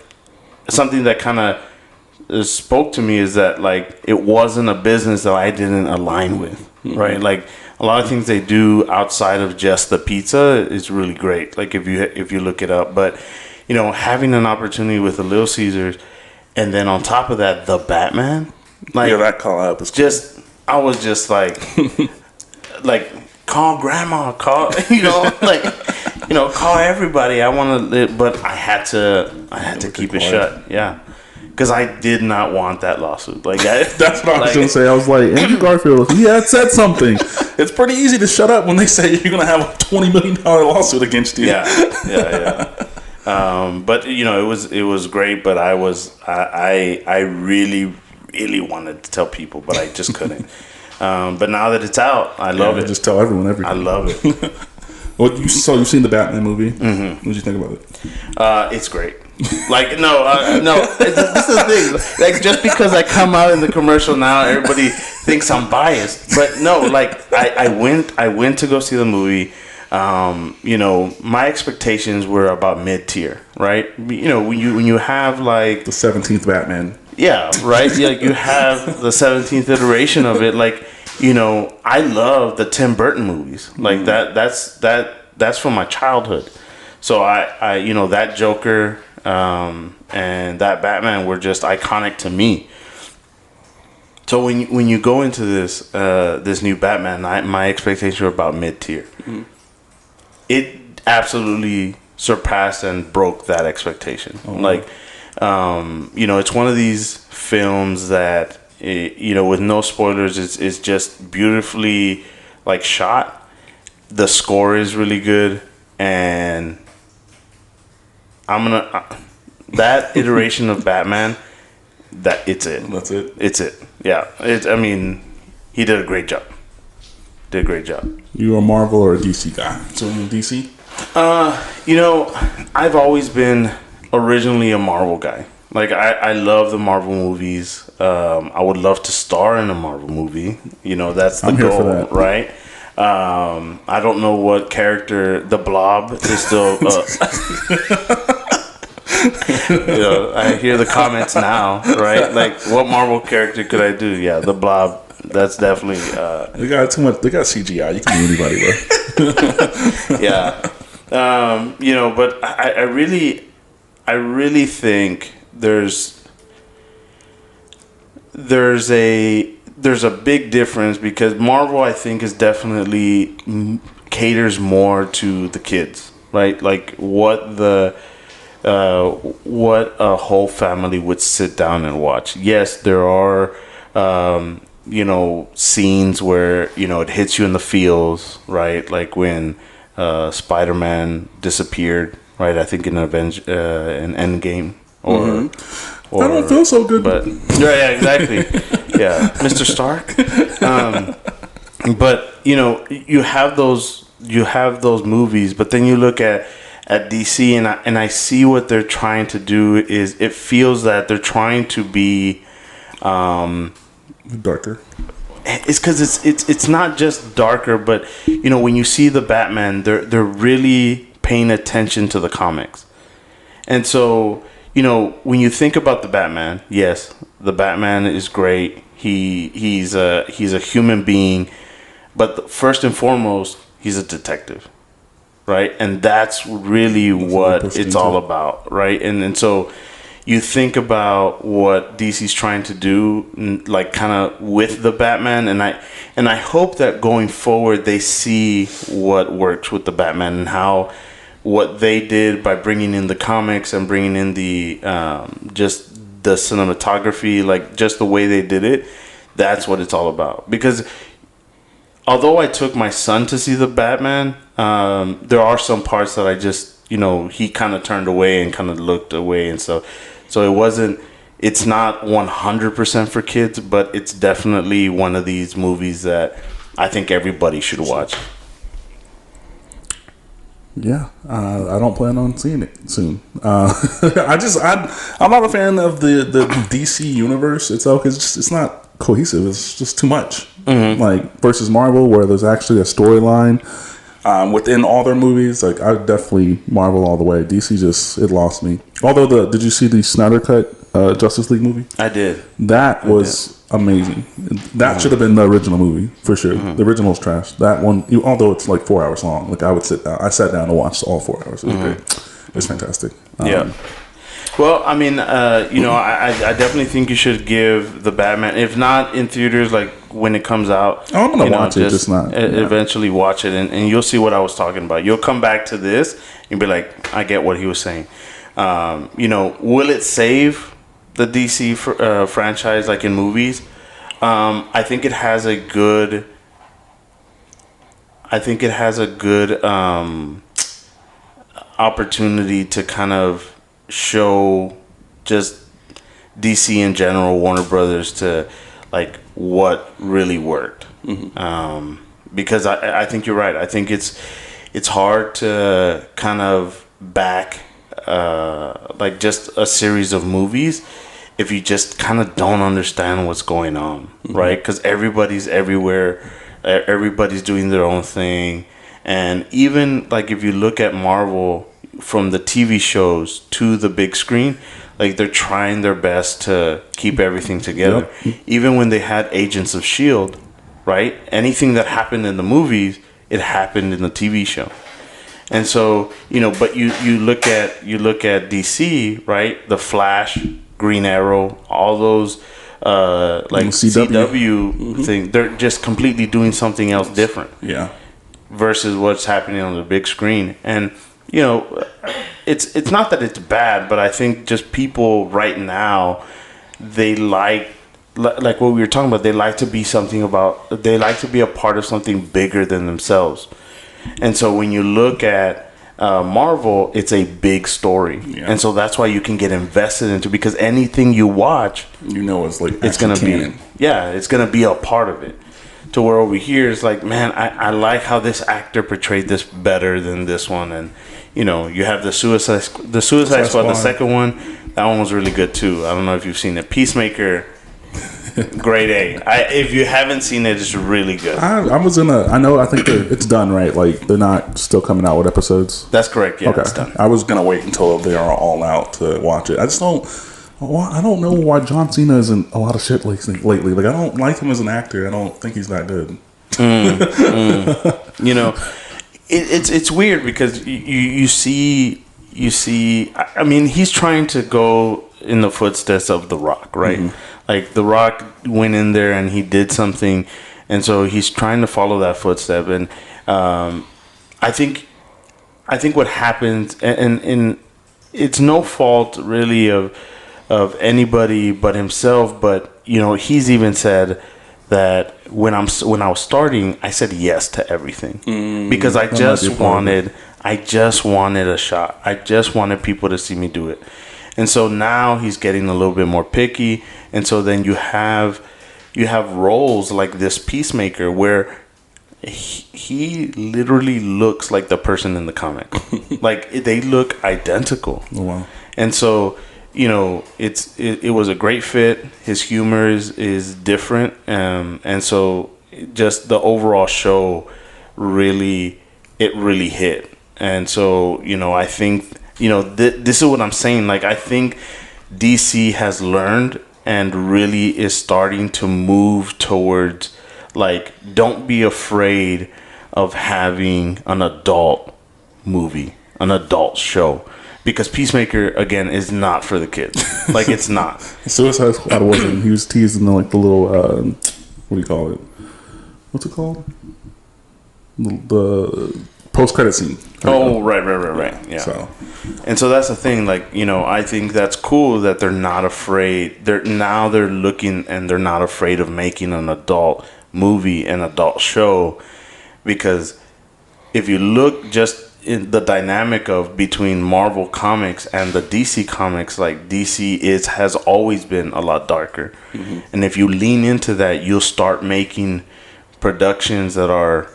something that kind of spoke to me is that like it wasn't a business that I didn't align with, right? Like. A lot of things they do outside of just the pizza is really great. Like if you look it up, but you know, having an opportunity with the Little Caesars, and then on top of that, the Batman, like that call up is just I was just like, like call grandma, call you know, like you know, call everybody. I want to live, but I had to keep it shut. Yeah. Because I did not want that lawsuit. Like that's what I was gonna say. I was like, Andrew Garfield, he had said something. It's pretty easy to shut up when they say you're gonna have a $20 million lawsuit against you. Yeah. But you know, it was great. But I really wanted to tell people, but I just couldn't. But now that it's out, I love it. Just tell everyone everything. I love it. Well, you've seen the Batman movie. Mm-hmm. What did you think about it? It's great. Like no. This is the thing. Like just because I come out in the commercial now, everybody thinks I'm biased. But no, like I went to go see the movie. You know, my expectations were about mid-tier, right? You know, when you have like the 17th Batman. Yeah, right. Like you have the 17th iteration of it. Like, you know, I love the Tim Burton movies. Like that's from my childhood. So I you know, that Joker and that Batman were just iconic to me. So when you go into this this new Batman, my expectations were about mid-tier. Mm-hmm. It absolutely surpassed and broke that expectation. Oh, like, you know, it's one of these films that, you know, with no spoilers, it's just beautifully like shot, the score is really good, and that iteration of Batman, it's it. That's it. It's it. Yeah. I mean, he did a great job. You a Marvel or a DC guy? So you DC? I've always been originally a Marvel guy. Like, I love the Marvel movies. I would love to star in a Marvel movie. That's the I'm here goal, for that. right? I don't know what character the Blob is still. I hear the comments now, right? Like, what Marvel character could I do? Yeah, the Blob. That's definitely. They got too much. They got CGI. You can do anybody with. Yeah. But I really think there's a big difference, because Marvel, I think, is definitely caters more to the kids, right? Like what a whole family would sit down and watch. Yes, there are scenes where it hits you in the feels, right? Like when Spider-Man disappeared, right? I think in Endgame or I don't feel so good. but yeah, exactly. Yeah, Mr. Stark. But you have those movies, but then you look at DC, and I see what they're trying to do is, it feels that they're trying to be Darker. it's because it's not just darker, but when you see the Batman, they're really paying attention to the comics. And so when you think about the Batman, yes, the Batman is great. He's a human being, but first and foremost, he's a detective, right? And that's really what it's all about, right? And so you think about what DC's trying to do, like kind of with the Batman, and I hope that going forward they see what works with the Batman, and how what they did by bringing in the comics and bringing in the just the cinematography, like just the way they did it. That's what it's all about. Because although I took my son to see the Batman, there are some parts that I just he kind of turned away and kind of looked away, and so it's not 100% for kids, but it's definitely one of these movies that I think everybody should watch. Yeah, I don't plan on seeing it soon. I'm not a fan of the DC universe itself, because it's not cohesive. It's just too much. Like versus Marvel, where there's actually a storyline within all their movies. Like, I definitely Marvel all the way. DC it lost me. Although did you see the Snyder Cut Justice League movie? I did. That was amazing. That should have been the original movie for sure. The original's trash. That one, although it's like 4 hours long, like I sat down and watched all 4 hours. It was great. It was fantastic. Yeah. Well, I mean, I definitely think you should give the Batman, if not in theaters, like when it comes out. I'm gonna watch it, just not eventually watch it, and you'll see what I was talking about. You'll come back to this and be like, I get what he was saying. Will it save the DC franchise, like in movies? I think it has a good. Opportunity to kind of show just DC in general, Warner Brothers, to like what really worked. Because I think you're right. I think it's hard to kind of back like just a series of movies if you just kind of don't understand what's going on, right? Because everybody's everywhere, everybody's doing their own thing. And even like if you look at Marvel, from the TV shows to the big screen, like they're trying their best to keep everything together. Yep. Even when they had Agents of S.H.I.E.L.D., right? Anything that happened in the movies, it happened in the TV show. And so, but you look at DC, right? The Flash, Green Arrow, all those like CW thing, they're just completely doing something else different. Yeah. Versus what's happening on the big screen. And it's not that it's bad, but I think just people right now, they like what we were talking about, they like to be a part of something bigger than themselves. And so when you look at Marvel, it's a big story, and so that's why you can get invested into, because anything you watch, it's like it's gonna canon. it's gonna be a part of it. To where over here it's like, man, I like how this actor portrayed this better than this one, and you have the Suicide Squad, the second one, that one was really good too. I don't know if you've seen it. Peacemaker. Grade A. If you haven't seen it, it's really good. I think it's done, right? Like, they're not still coming out with episodes. That's correct. Yeah, Okay. it's done. I was gonna wait until they are all out to watch it. I don't know why John Cena is in a lot of shit lately. Like, I don't like him as an actor. I don't think he's that good. It's weird because you see. I mean, he's trying to go in the footsteps of The Rock, right? Mm-hmm. Like, The Rock went in there and he did something, and so he's trying to follow that footstep. And I think what happens, and it's no fault really of anybody but himself. But he's even said that when I was starting, I said yes to everything because I just wanted a shot. I just wanted people to see me do it. And so now he's getting a little bit more picky, and so then you have roles like this Peacemaker where he literally looks like the person in the comic. Like, they look identical. Oh, wow. And so it was a great fit. His humor is different, and so just the overall show really hit. And so I think. This is what I'm saying. Like, I think DC has learned and really is starting to move towards, like, don't be afraid of having an adult movie, an adult show. Because Peacemaker, again, is not for the kids. Like, it's not. Suicide Squad wasn't. He was teasing the little, what do you call it? What's it called? The post-credit scene. Oh, right. Yeah. So. And so that's the thing. Like, I think that's cool that they're not afraid. They're looking and they're not afraid of making an adult movie, an adult show, because if you look just in the dynamic of between Marvel Comics and the DC Comics, like, DC has always been a lot darker. Mm-hmm. And if you lean into that, you'll start making productions that are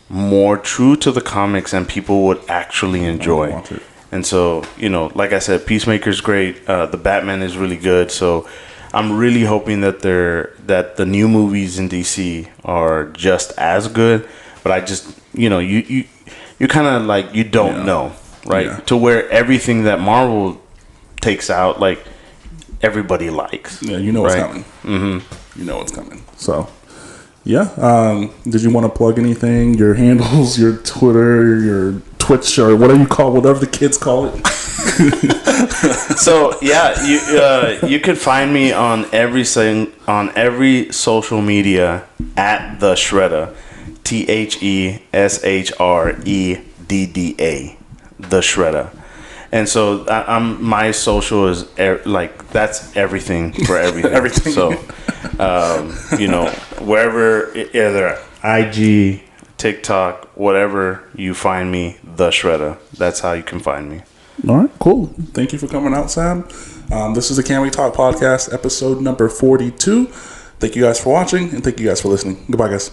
more true to the comics and people would actually enjoy. And so, like I said, Peacemaker's great. The Batman is really good. So I'm really hoping that the new movies in DC are just as good. But I just, you kind of like, you don't know, right? Yeah. To where everything that Marvel takes out, like, everybody likes. Yeah, what's coming. Mm-hmm. You know what's coming. So. Yeah. Did you want to plug anything? Your handles, your Twitter, your Twitch, or whatever the kids call it. So you could find me on every social media at The Shredda, TheShredda, The Shredda. And so my social is that's everything for everything. Everything. So, wherever, either IG, TikTok, whatever you find me, The Shredda. That's how you can find me. All right, cool. Thank you for coming out, Sam. This is the Can We Talk podcast, episode number 42. Thank you guys for watching, and thank you guys for listening. Goodbye, guys.